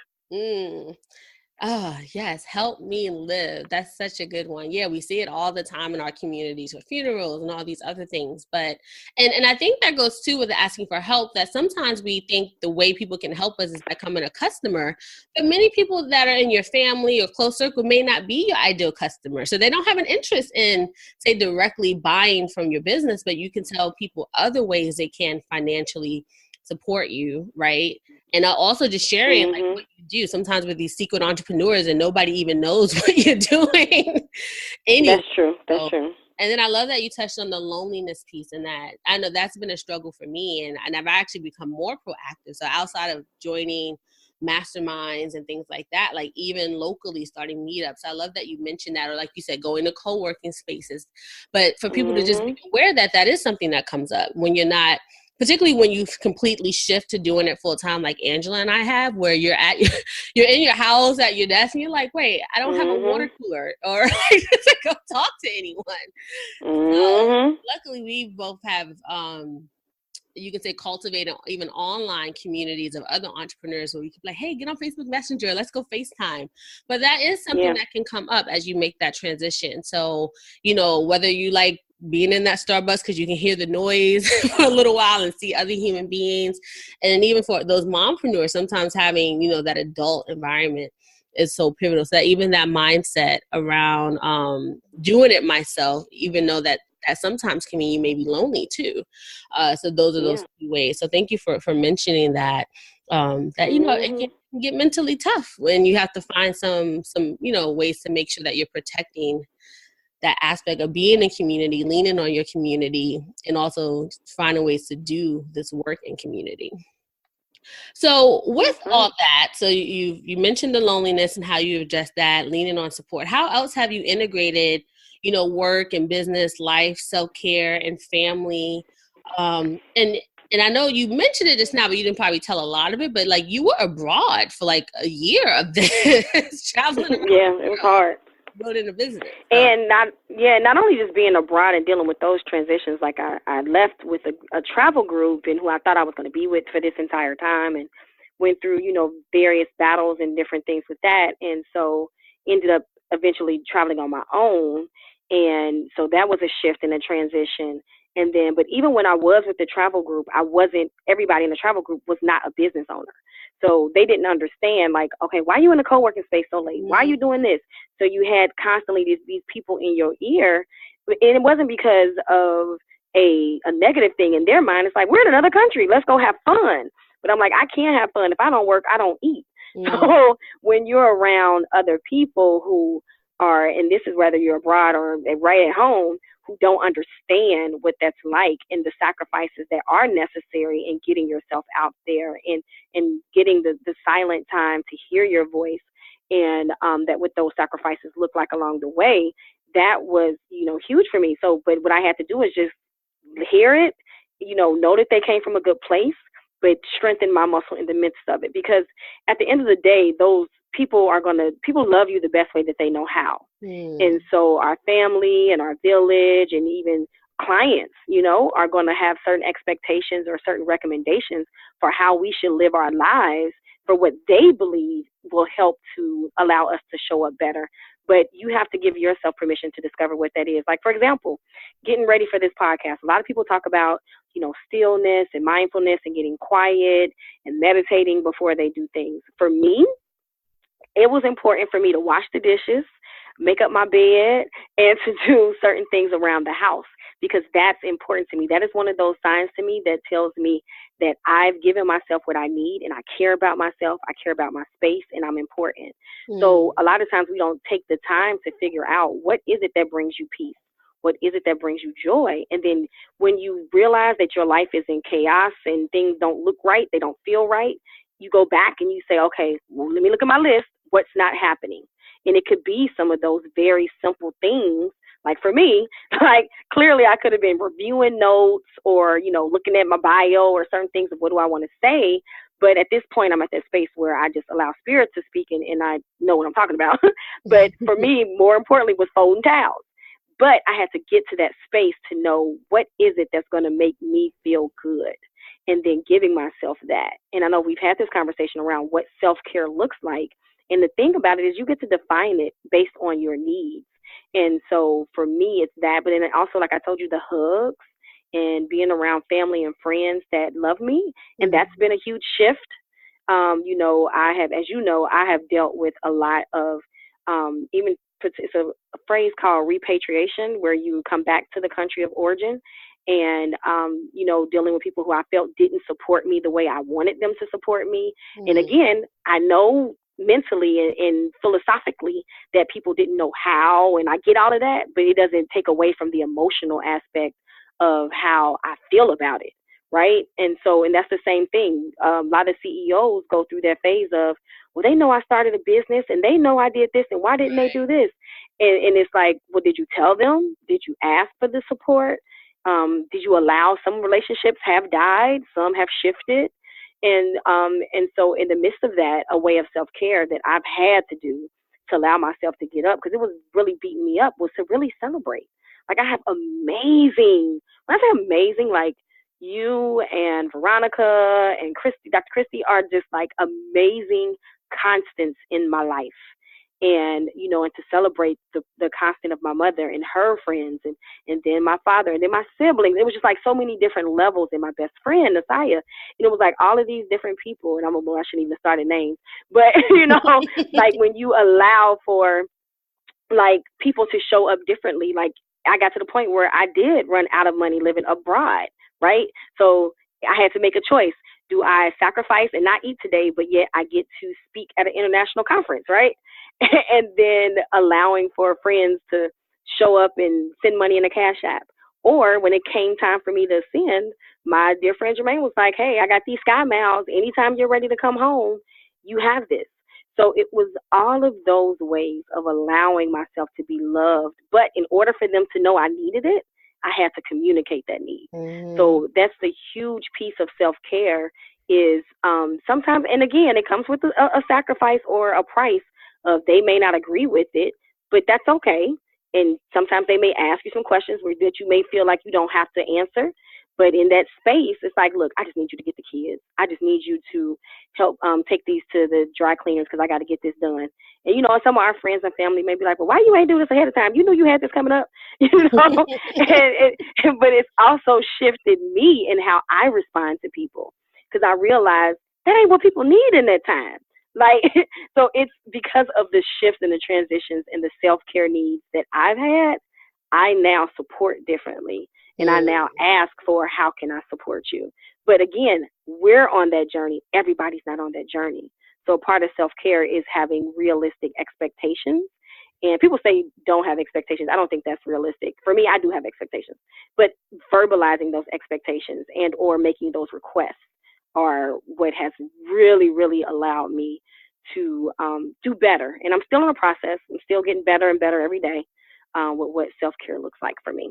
Oh, yes. Help me live. That's such a good one. Yeah, we see it all the time in our communities with funerals and all these other things. But, and I think that goes too with asking for help, that sometimes we think the way people can help us is by becoming a customer. But many people that are in your family or close circle may not be your ideal customer. So they don't have an interest in, say, directly buying from your business, but you can tell people other ways they can financially support you, right? And also just sharing like what you do sometimes with these secret entrepreneurs and nobody even knows what you're doing. Anyway, that's true. That's true. And then I love that you touched on the loneliness piece, and that I know that's been a struggle for me, and I've actually become more proactive. So outside of joining masterminds and things like that, like even locally starting meetups. I love that you mentioned that, or like you said, going to co-working spaces. But for people to just be aware that that is something that comes up when you're not, particularly when you completely shift to doing it full time, like Angela and I have, where you're you're in your house at your desk and you're like, wait, I don't have a water cooler or to go talk to anyone. So luckily we both have, you can say, cultivate even online communities of other entrepreneurs where you can be like, hey, get on Facebook Messenger, let's go FaceTime. But that is something that can come up as you make that transition. So, you know, whether you like being in that Starbucks because you can hear the noise for a little while and see other human beings. And even for those mompreneurs, sometimes having, you know, that adult environment is so pivotal. So that even that mindset around doing it myself, even though that sometimes can mean you may be lonely too. So those are those two ways. So thank you for mentioning that, that, you know, it can get mentally tough when you have to find some, you know, ways to make sure that you're protecting that aspect of being in community, leaning on your community, and also finding ways to do this work in community. So with all that, so you mentioned the loneliness and how you address that, leaning on support. How else have you integrated, you know, work and business, life, self-care, and family? And I know you mentioned it just now, but you didn't probably tell a lot of it. But like, you were abroad for like a year of this, traveling around. Yeah, it was hard. Building a business. And not only just being abroad and dealing with those transitions, like I left with a travel group and who I thought I was going to be with for this entire time, and went through, you know, various battles and different things with that. And so ended up eventually traveling on my own. And so that was a shift and a transition. And then, but even when I was with the travel group, everybody in the travel group was not a business owner. So they didn't understand, like, okay, why are you in the co-working space so late? Why are you doing this? So you had constantly these people in your ear. And it wasn't because of a negative thing in their mind. It's like, we're in another country. Let's go have fun. But I'm like, I can't have fun. If I don't work, I don't eat. So when you're around other people who are, and this is whether you're abroad or right at home, who don't understand what that's like and the sacrifices that are necessary in getting yourself out there and getting the silent time to hear your voice, and that what those sacrifices look like along the way, that was, you know, huge for me. So, but what I had to do is just hear it, you know that they came from a good place, but strengthen my muscle in the midst of it. Because at the end of the day, those people love you the best way that they know how. And so our family and our village and even clients, you know, are going to have certain expectations or certain recommendations for how we should live our lives for what they believe will help to allow us to show up better. But you have to give yourself permission to discover what that is. Like, for example, getting ready for this podcast. A lot of people talk about, you know, stillness and mindfulness and getting quiet and meditating before they do things. For me, it was important for me to wash the dishes, make up my bed, and to do certain things around the house, because that's important to me. That is one of those signs to me that tells me that I've given myself what I need, and I care about myself, I care about my space, and I'm important. So a lot of times we don't take the time to figure out, what is it that brings you peace? What is it that brings you joy? And then when you realize that your life is in chaos and things don't look right, they don't feel right, you go back and you say, okay, well, let me look at my list. What's not happening? And it could be some of those very simple things. Like for me, like clearly I could have been reviewing notes or, you know, looking at my bio or certain things of what do I want to say. But at this point, I'm at that space where I just allow spirit to speak, and I know what I'm talking about. But for me, more importantly, was folding towels. But I had to get to that space to know, what is it that's going to make me feel good? And then giving myself that. And I know we've had this conversation around what self-care looks like. And the thing about it is you get to define it based on your needs. And so for me, it's that. But then also, like I told you, the hugs and being around family and friends that love me. And that's been a huge shift. You know, I have dealt with a lot of it's a phrase called repatriation, where you come back to the country of origin. and, dealing with people who I felt didn't support me the way I wanted them to support me. And again, I know mentally and philosophically that people didn't know how, and I get all of that, but it doesn't take away from the emotional aspect of how I feel about it, right? And that's the same thing. A lot of CEOs go through that phase of, well, they know I started a business and they know I did this, and why didn't they do this? And it's like, well, did you tell them? Did you ask for the support? Did you allow? Some relationships have died, some have shifted. And so in the midst of that, a way of self-care that I've had to do to allow myself to get up, because it was really beating me up, was to really celebrate. Like, I have amazing, when I say amazing, like you and Veronica and Christy, Dr. Christy are just like amazing constants in my life. And, and to celebrate the constant of my mother and her friends, and then my father, and then my siblings. It was just like so many different levels, and my best friend, Nasiah. It was like all of these different people, and I shouldn't even start a name, but, like when you allow for like people to show up differently, like I got to the point where I did run out of money living abroad, right? So I had to make a choice. Do I sacrifice and not eat today, but yet I get to speak at an international conference, right? And then allowing for friends to show up and send money in a Cash App. Or when it came time for me to send, my dear friend Jermaine was like, hey, I got these Sky Miles. Anytime you're ready to come home, you have this. So it was all of those ways of allowing myself to be loved. But in order for them to know I needed it, I had to communicate that need. So that's the huge piece of self-care is sometimes, and again, it comes with a sacrifice or a price of they may not agree with it, but that's okay. And sometimes they may ask you some questions that you may feel like you don't have to answer. But in that space, it's like, look, I just need you to get the kids. I just need you to help take these to the dry cleaners because I got to get this done. And, some of our friends and family may be like, well, why you ain't do this ahead of time? You knew you had this coming up, but it's also shifted me in how I respond to people, because I realized that ain't what people need in that time. Like, so it's because of the shifts and the transitions and the self-care needs that I've had, I now support differently. And I now ask for, how can I support you? But again, we're on that journey. Everybody's not on that journey. So part of self-care is having realistic expectations. And people say don't have expectations. I don't think that's realistic. For me, I do have expectations. But verbalizing those expectations and or making those requests are what has really, really allowed me to do better. And I'm still in the process. I'm still getting better and better every day with what self-care looks like for me.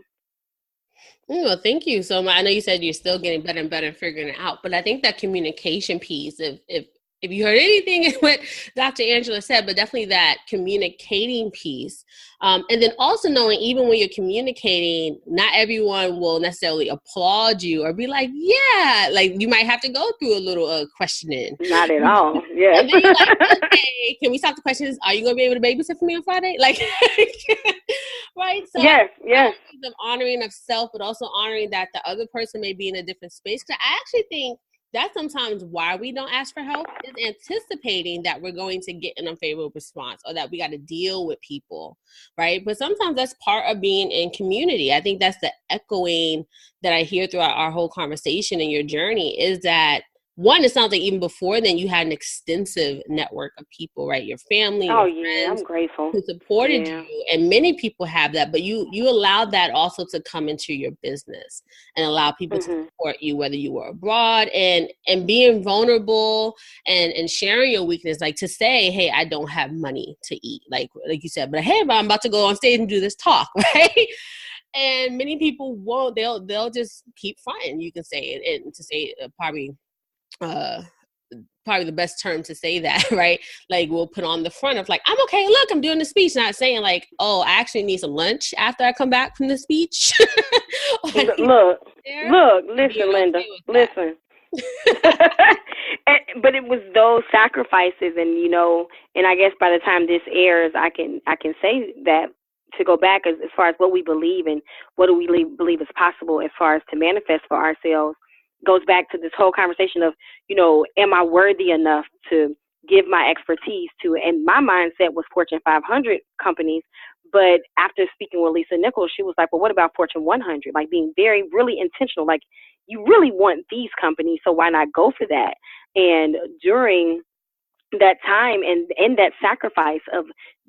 Well, thank you so much. I know you said you're still getting better and better and figuring it out, but I think that communication piece, if you heard anything in what Dr. Angela said, but definitely that communicating piece. And then also knowing, even when you're communicating, not everyone will necessarily applaud you or be like, yeah, like you might have to go through a little questioning. Not at all. Yeah. And then you're like, okay, can we stop the questions? Are you going to be able to babysit for me on Friday? Like, right? So yes. Of honoring of self, but also honoring that the other person may be in a different space. Because I actually think that's sometimes why we don't ask for help, is anticipating that we're going to get an unfavorable response or that we got to deal with people, right? But sometimes that's part of being in community. I think that's the echoing that I hear throughout our whole conversation and your journey is that, one, it sounds like even before then you had an extensive network of people, right? Your family, your friends, I'm grateful, who supported you. And many people have that, but you allowed that also to come into your business and allow people to support you, whether you were abroad, and being vulnerable and sharing your weakness, like to say, hey, I don't have money to eat, like you said, but hey, I'm about to go on stage and do this talk, right? And many people won't, they'll just keep fronting, you can say it, and to say probably the best term to say that, right? Like we'll put on the front of like, I'm okay, look, I'm doing the speech, not saying like, oh, I actually need some lunch after I come back from the speech. Look, listen, Linda, listen. But it was those sacrifices, and and I guess by the time this airs, I can say that, to go back as far as what we believe and what do we believe is possible as far as to manifest for ourselves, goes back to this whole conversation of, am I worthy enough to give my expertise to? And my mindset was Fortune 500 companies, But after speaking with Lisa Nichols, she was like, well, what about Fortune 100? Like being really intentional. Like you really want these companies, so why not go for that? And during that time and that sacrifice of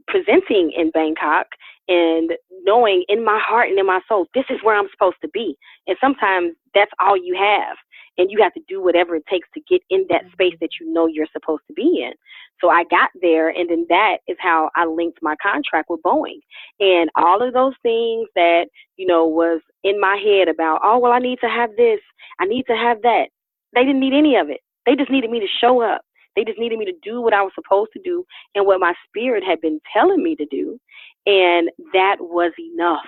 presenting in Bangkok and knowing in my heart and in my soul, this is where I'm supposed to be. And sometimes that's all you have. And you have to do whatever it takes to get in that space that you know you're supposed to be in. So I got there, and then that is how I linked my contract with Boeing. And all of those things that, was in my head about, oh, well, I need to have this, I need to have that. They didn't need any of it. They just needed me to show up. They just needed me to do what I was supposed to do and what my spirit had been telling me to do. And that was enough.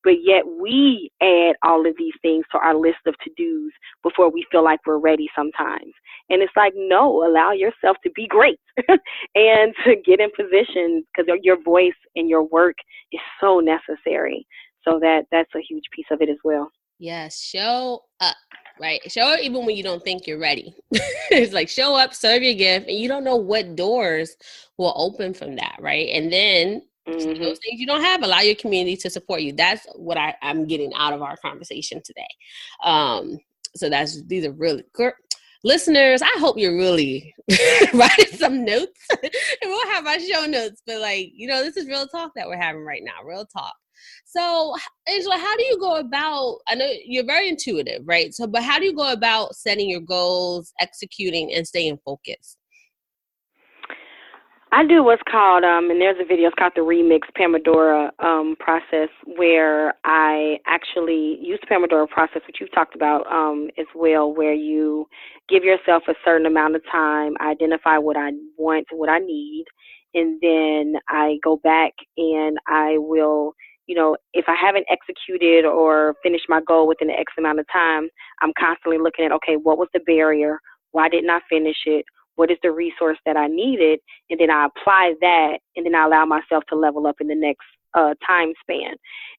But yet we add all of these things to our list of to-dos before we feel like we're ready sometimes. And it's like, no, allow yourself to be great and to get in position, because your voice and your work is so necessary. So that's a huge piece of it as well. Yes, show up, right? Show up even when you don't think you're ready. It's like show up, serve your gift, and you don't know what doors will open from that, right? And then those things you don't have, allow your community to support you. That's what I'm getting out of our conversation today. So these are really good. Listeners, I hope you're really writing some notes. And we'll have our show notes, but this is real talk that we're having right now, real talk. So, Angela, how do you go about, I know you're very intuitive, right? So, but how do you go about setting your goals, executing, and staying focused? I do what's called, and there's a video, it's called the Remix Pomodoro process, where I actually use the Pomodoro process, which you've talked about as well, where you give yourself a certain amount of time, identify what I want, what I need, and then I go back and I will, if I haven't executed or finished my goal within X amount of time, I'm constantly looking at, okay, what was the barrier? Why didn't I finish it? What is the resource that I needed? And then I apply that, and then I allow myself to level up in the next time span.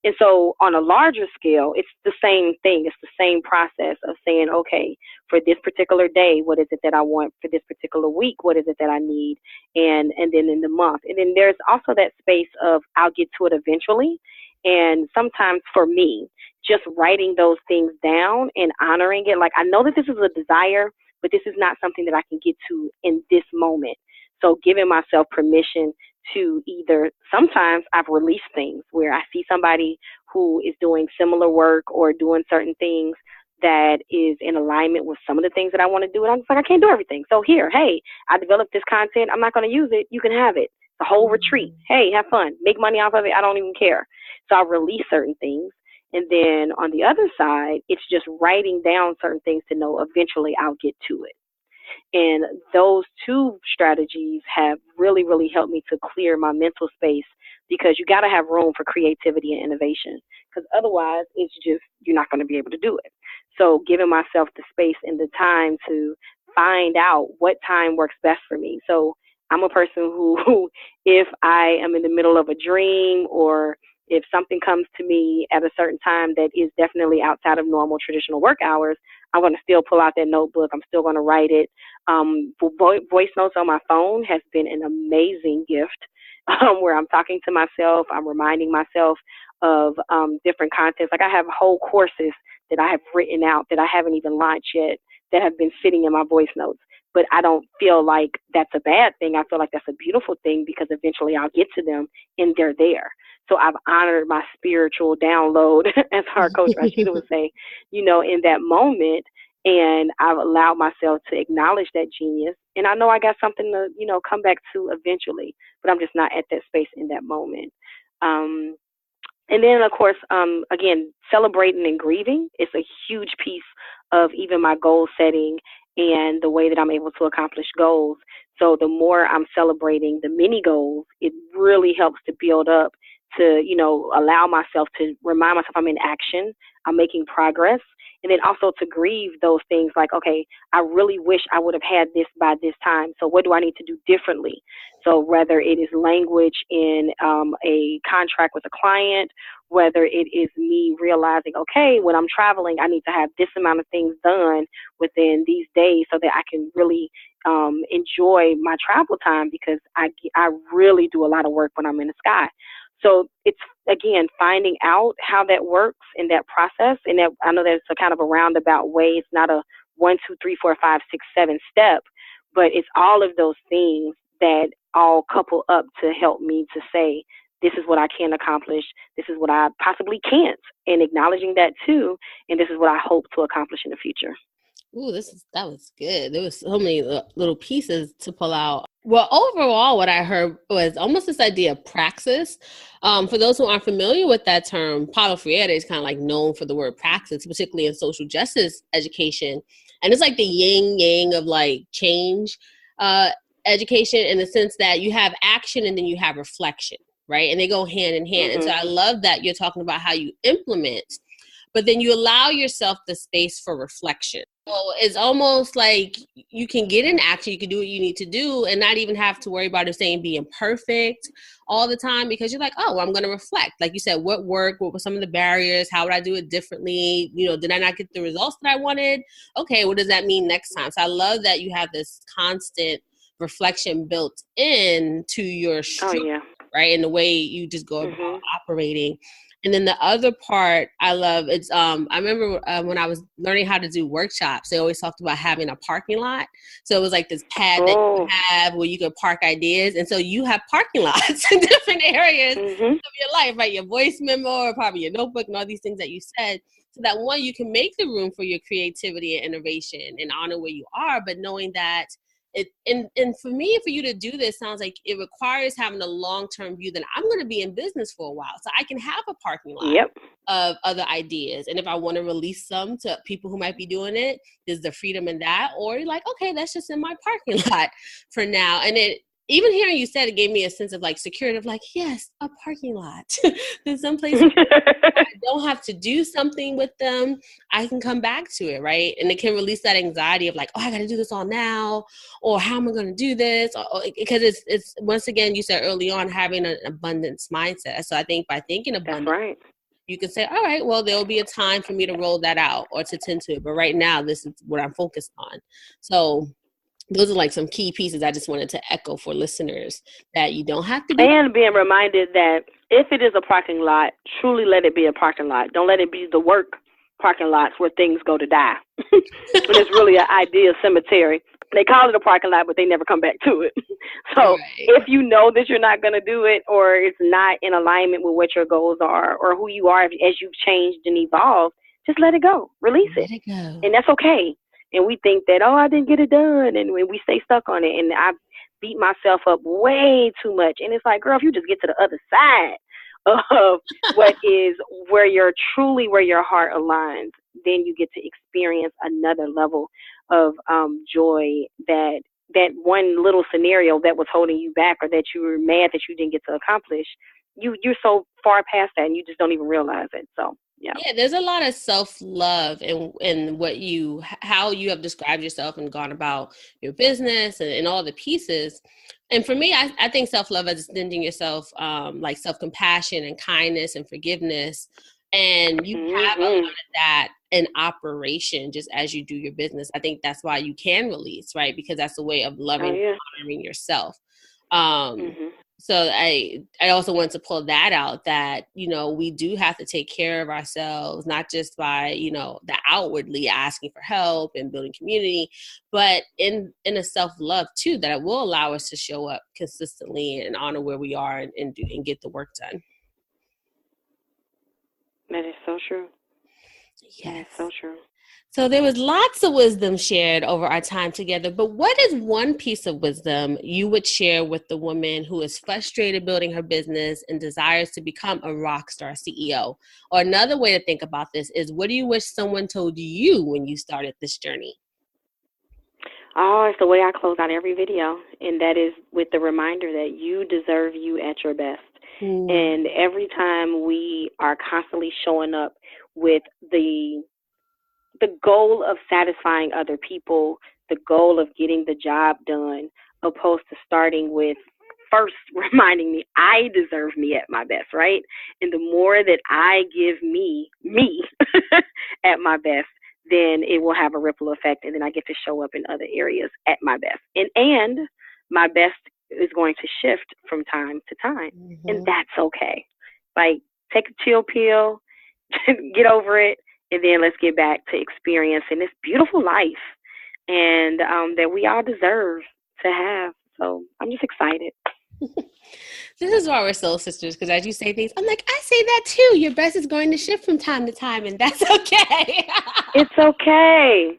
And so on a larger scale, it's the same thing. It's the same process of saying, okay, for this particular day, what is it that I want? For this particular week, what is it that I need? And then in the month. And then there's also that space of I'll get to it eventually. And sometimes for me, just writing those things down and honoring it, like I know that this is a desire, but this is not something that I can get to in this moment. So giving myself permission to either, sometimes I've released things where I see somebody who is doing similar work or doing certain things that is in alignment with some of the things that I want to do. And I'm like, I can't do everything. So here, hey, I developed this content. I'm not going to use it. You can have it. The whole retreat. Hey, have fun. Make money off of it. I don't even care. So I release certain things. And then on the other side, it's just writing down certain things to know eventually I'll get to it. And those two strategies have really, really helped me to clear my mental space, because you got to have room for creativity and innovation, because otherwise it's just, you're not going to be able to do it. So giving myself the space and the time to find out what time works best for me. So I'm a person who if I am in the middle of a dream, or if something comes to me at a certain time that is definitely outside of normal traditional work hours, I'm going to still pull out that notebook. I'm still going to write it. Voice notes on my phone has been an amazing gift, where I'm talking to myself. I'm reminding myself of different contents. Like I have whole courses that I have written out that I haven't even launched yet that have been sitting in my voice notes. But I don't feel like that's a bad thing. I feel like that's a beautiful thing, because eventually I'll get to them and they're there. So I've honored my spiritual download, as our coach Rashida would say, in that moment. And I've allowed myself to acknowledge that genius. And I know I got something to, come back to eventually, but I'm just not at that space in that moment. And then, of course, again, celebrating and grieving is a huge piece of even my goal setting and the way that I'm able to accomplish goals. So the more I'm celebrating the mini goals, it really helps to build up to, allow myself to remind myself I'm in action, I'm making progress, and then also to grieve those things like, okay, I really wish I would have had this by this time. So what do I need to do differently? So whether it is language in a contract with a client, whether it is me realizing, okay, when I'm traveling, I need to have this amount of things done within these days so that I can really enjoy my travel time, because I really do a lot of work when I'm in the sky. So it's, again, finding out how that works in that process. And that, I know that it's a kind of a roundabout way. It's not a 1, 2, 3, 4, 5, 6, 7 step, but it's all of those things that all couple up to help me to say, this is what I can accomplish. This is what I possibly can't. And acknowledging that too. And this is what I hope to accomplish in the future. Ooh, that was good. There was so many little pieces to pull out. Well, overall, what I heard was almost this idea of praxis. For those who aren't familiar with that term, Paulo Freire is kind of like known for the word praxis, particularly in social justice education. And it's like the yin yang of like change education, in the sense that you have action and then you have reflection, right? And they go hand in hand. And so I love that you're talking about how you implement, but then you allow yourself the space for reflection. So it's almost like you can get in action, you can do what you need to do and not even have to worry about it saying being perfect all the time, because you're like, oh, well, I'm going to reflect. Like you said, what worked? What were some of the barriers? How would I do it differently? You know, did I not get the results that I wanted? Okay, what does that mean next time? So I love that you have this constant reflection built into your structure, right? And the way you just go about operating. And then the other part I love, it's, I remember when I was learning how to do workshops, they always talked about having a parking lot. So it was like this pad that you have where you could park ideas. And so you have parking lots in different areas of your life, right? Your voice memo or probably your notebook and all these things that you said. So that one, you can make the room for your creativity and innovation and honor where you are, but knowing that and for me, for you to do this, sounds like it requires having a long-term view that I'm going to be in business for a while. So I can have a parking lot of other ideas. And if I want to release some to people who might be doing it, there's the freedom in that. Or you're like, okay, that's just in my parking lot for now. And even hearing you said, it gave me a sense of like security of like, yes, a parking lot. There's some places I don't have to do something with them. I can come back to it, right? And it can release that anxiety of like, oh, I got to do this all now, or how am I going to do this? Because it's once again, you said early on, having an abundance mindset. So I think by thinking abundance, you can say, all right, well, there'll be a time for me to roll that out or to tend to it. But right now, this is what I'm focused on. So those are like some key pieces I just wanted to echo for listeners, that you don't have to do. And being reminded that if it is a parking lot, truly let it be a parking lot. Don't let it be the work parking lots where things go to die. When it's really an ideal cemetery. They call it a parking lot, but they never come back to it. So if you know that you're not going to do it, or it's not in alignment with what your goals are or who you are as you've changed and evolved, just let it go. Release it. Let it go. And that's okay. And we think that, oh, I didn't get it done. And when we stay stuck on it, and I beat myself up way too much. And it's like, girl, if you just get to the other side of what is where your heart aligns, then you get to experience another level of joy that one little scenario that was holding you back, or that you were mad that you didn't get to accomplish. You're so far past that, and you just don't even realize it. So. Yeah, there's a lot of self-love in how you have described yourself and gone about your business and all the pieces. And for me, I think self-love is extending yourself, like self-compassion and kindness and forgiveness. And you have a lot of that in operation just as you do your business. I think that's why you can release, right? Because that's a way of loving and honoring yourself. So I also wanted to pull that out, that, you know, we do have to take care of ourselves, not just by, you know, the outwardly asking for help and building community, but in a self-love too, that will allow us to show up consistently and honor where we are and get the work done. That is so true. Yes. That is so true. So there was lots of wisdom shared over our time together, but what is one piece of wisdom you would share with the woman who is frustrated building her business and desires to become a rock star CEO? Or another way to think about this is, what do you wish someone told you when you started this journey? Oh, it's the way I close out every video, and that is with the reminder that you deserve you at your best. And every time we are constantly showing up with the goal of satisfying other people, the goal of getting the job done, opposed to starting with first reminding me I deserve me at my best, right? And the more that I give me at my best, then it will have a ripple effect, and then I get to show up in other areas at my best. And my best is going to shift from time to time. And that's okay. Like, take a chill pill, get over it, and then let's get back to experiencing this beautiful life and that we all deserve to have. So I'm just excited. This is why we're soul sisters, because as you say things, I'm like, I say that too. Your best is going to shift from time to time, and that's okay. It's okay.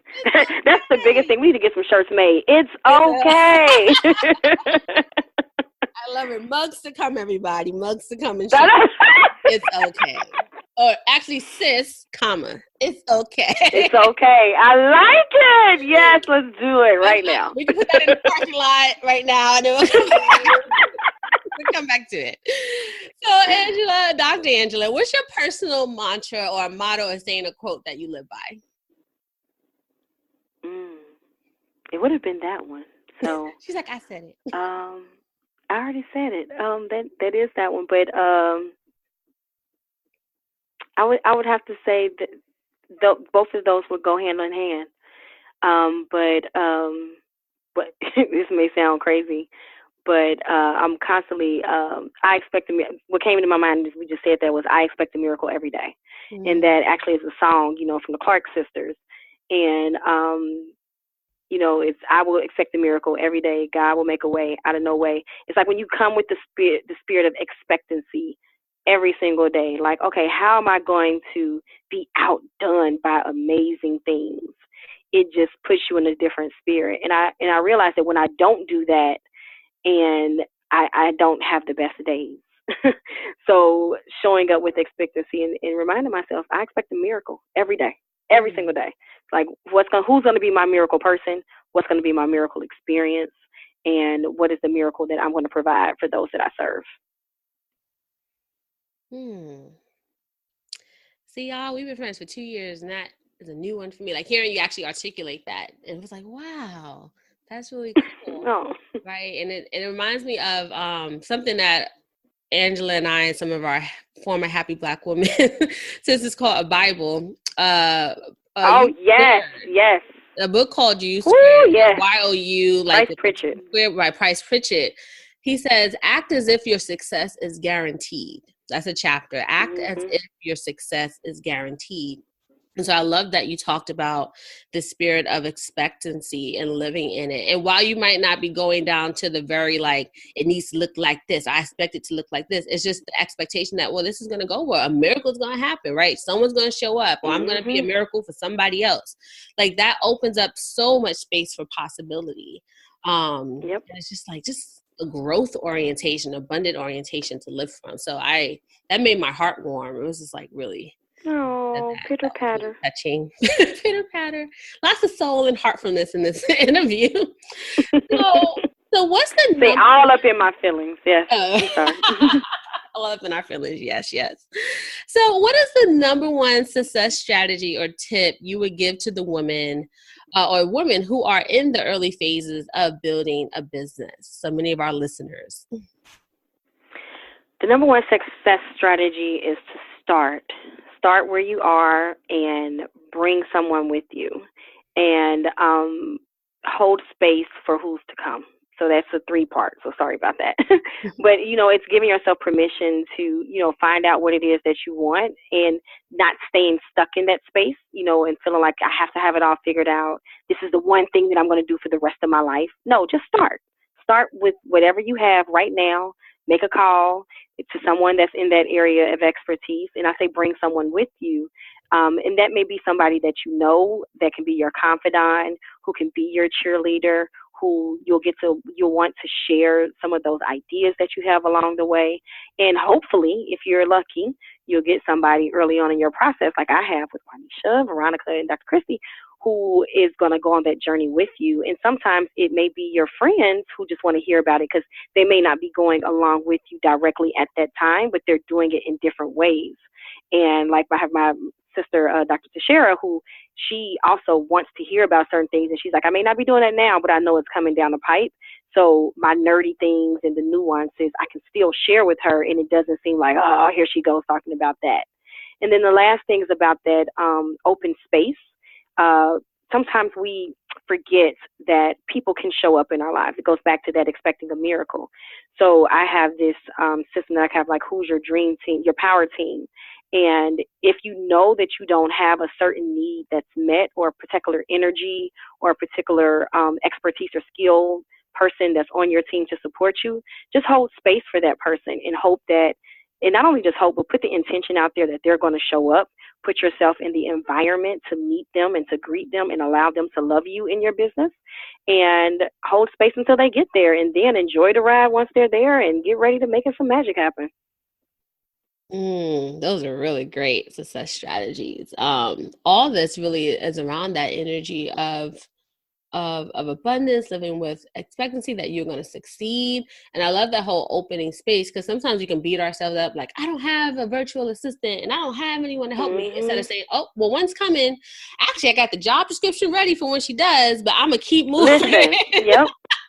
That's the biggest thing. We need to get some shirts made. It's okay. I love it. Mugs to come, everybody. Mugs to come and shirts. It's okay. Or actually, sis, comma, it's okay. It's okay. I like it. Yes, let's do it right now. We can put that in the parking lot right now, and then we'll come back to it. So, Angela, Dr. Angela, what's your personal mantra or motto or saying a quote that you live by? It would have been that one. So she's like, I said it. I already said it. That is that one, but I would have to say that both of those would go hand in hand. But this may sound crazy, but I'm constantly I expect what came into my mind is we just said that was I expect a miracle every day, and that actually is a song, from the Clark sisters, and it's I will expect a miracle every day. God will make a way out of no way. It's like when you come with the spirit of expectancy every single day, like, okay, how am I going to be outdone by amazing things? It just puts you in a different spirit. And I realize that when I don't do that, and I don't have the best days. So showing up with expectancy and reminding myself, I expect a miracle every day, every single day. Like, who's going to be my miracle person? What's going to be my miracle experience? And what is the miracle that I'm going to provide for those that I serve? See, y'all, we've been friends for 2 years, and that is a new one for me. Like, hearing you actually articulate that, it was like, wow, that's really cool. Oh. Right? And it reminds me of something that Angela and I and some of our former happy Black women, since it's called a Bible. Yes. A book called You Squared, yes. Y-O-U, like Price Pritchett. By Price Pritchett. He says, act as if your success is guaranteed. That's a chapter. Act as if your success is guaranteed. And so I love that you talked about the spirit of expectancy and living in it. And while you might not be going down to the very, like, it needs to look like this, I expect it to look like this. It's just the expectation that, well, this is going to go well. A miracle is going to happen, right? Someone's going to show up, or I'm going to be a miracle for somebody else. Like, that opens up so much space for possibility. And it's just a growth orientation, abundant orientation to live from. So that made my heart warm. It was just like really. Oh, pitter patter. Touching. Pitter patter. Lots of soul and heartfulness in this interview. So what's the number? All up in my feelings. Yes. I'm sorry. All up in our feelings. Yes. So what is the number one success strategy or tip you would give to the women or women who are in the early phases of building a business? So many of our listeners. The number one success strategy is to start where you are and bring someone with you, and hold space for who's to come. So that's a 3-part. So sorry about that. But, it's giving yourself permission to, find out what it is that you want and not staying stuck in that space, and feeling like I have to have it all figured out. This is the one thing that I'm going to do for the rest of my life. No, just start. Start with whatever you have right now. Make a call to someone that's in that area of expertise. And I say bring someone with you. And that may be somebody that that can be your confidant, who can be your cheerleader, who you'll want to share some of those ideas that you have along the way. And hopefully, if you're lucky, you'll get somebody early on in your process, like I have with Juanisha, Veronica, and Dr. Christy, who is going to go on that journey with you. And sometimes it may be your friends who just want to hear about it because they may not be going along with you directly at that time, but they're doing it in different ways. And like I have my sister, Dr. Tashera, who she also wants to hear about certain things. And she's like, I may not be doing that now, but I know it's coming down the pipe. So my nerdy things and the nuances, I can still share with her. And it doesn't seem like, oh, here she goes talking about that. And then the last thing is about that open space. Sometimes forget that people can show up in our lives. It goes back to that expecting a miracle. So I have this system that I have, like, who's your dream team, your power team. And if you know that you don't have a certain need that's met, or a particular energy, or a particular expertise or skill person that's on your team to support you, just hold space for that person and hope that, and not only just hope, but put the intention out there that they're going to show up. Put yourself in the environment to meet them and to greet them and allow them to love you in your business, and hold space until they get there, and then enjoy the ride once they're there and get ready to make some magic happen. Those are really great success strategies. All this really is around that energy of abundance, living with expectancy that you're going to succeed. And I love that whole opening space, because sometimes we can beat ourselves up like, I don't have a virtual assistant and I don't have anyone to help me, instead of saying, oh, well, one's coming. Actually, I got the job description ready for when she does, but I'm going to keep moving. Listen, yep.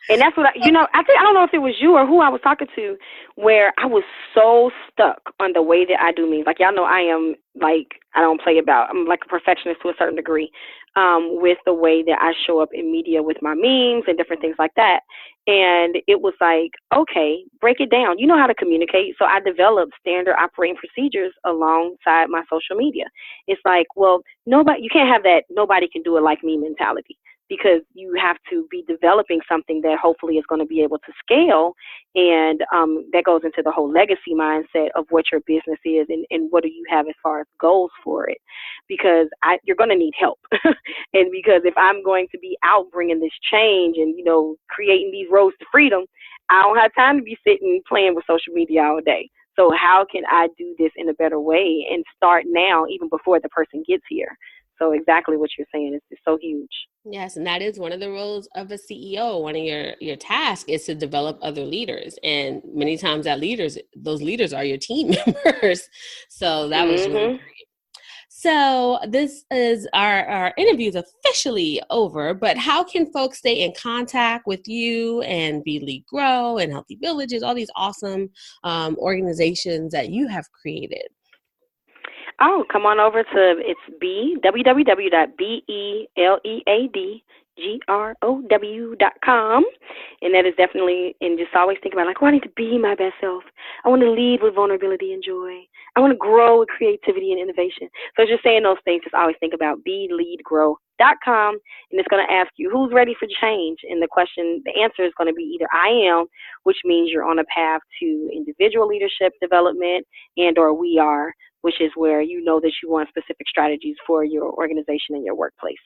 And that's what I don't know if it was you or who I was talking to, where I was so stuck on the way that I do memes. Like, y'all know I am, like, I don't play about. I'm like a perfectionist to a certain degree, with the way that I show up in media with my memes and different things like that. And it was like, okay, break it down. You know how to communicate. So I developed standard operating procedures alongside my social media. It's like, well, you can't have that nobody can do it like me mentality, because you have to be developing something that hopefully is going to be able to scale. And that goes into the whole legacy mindset of what your business is, and what do you have as far as goals for it, because you're going to need help. And because if I'm going to be out bringing this change and, creating these roads to freedom, I don't have time to be sitting playing with social media all day. So how can I do this in a better way and start now, even before the person gets here? So exactly what you're saying is so huge. Yes, and that is one of the roles of a CEO. One of your tasks is to develop other leaders, and many times those leaders are your team members. So that was really great. So this is our interview is officially over, but how can folks stay in contact with you and Be.Lead.Grow and Healthy Villages, all these awesome organizations that you have created? Oh, come on over to www.BELEADGROW.com. And that is definitely, and just always think about, like, I need to be my best self. I want to lead with vulnerability and joy. I want to grow with creativity and innovation. So just saying those things, just always think about BELEADGROW.com, and it's going to ask you who's ready for change. And the answer is going to be either I am, which means you're on a path to individual leadership development, and or we are, which is where you know that you want specific strategies for your organization and your workplace.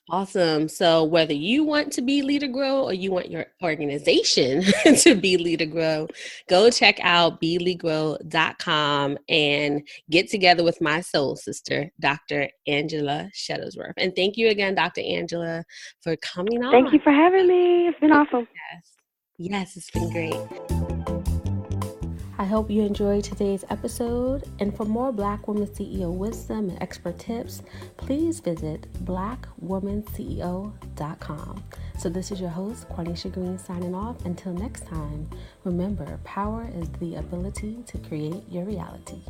Awesome. So whether you want to be Lead.Grow or you want your organization to be Lead.Grow, go check out BELEADGROW.com and get together with my soul sister, Dr. Angela Shuttlesworth. And thank you again, Dr. Angela, for coming on. Thank you for having me. It's been awesome. Yes, it's been great. I hope you enjoyed today's episode, and for more Black Woman CEO wisdom and expert tips, please visit blackwomanceo.com. So this is your host, Quanisha Green, signing off. Until next time, remember, power is the ability to create your reality.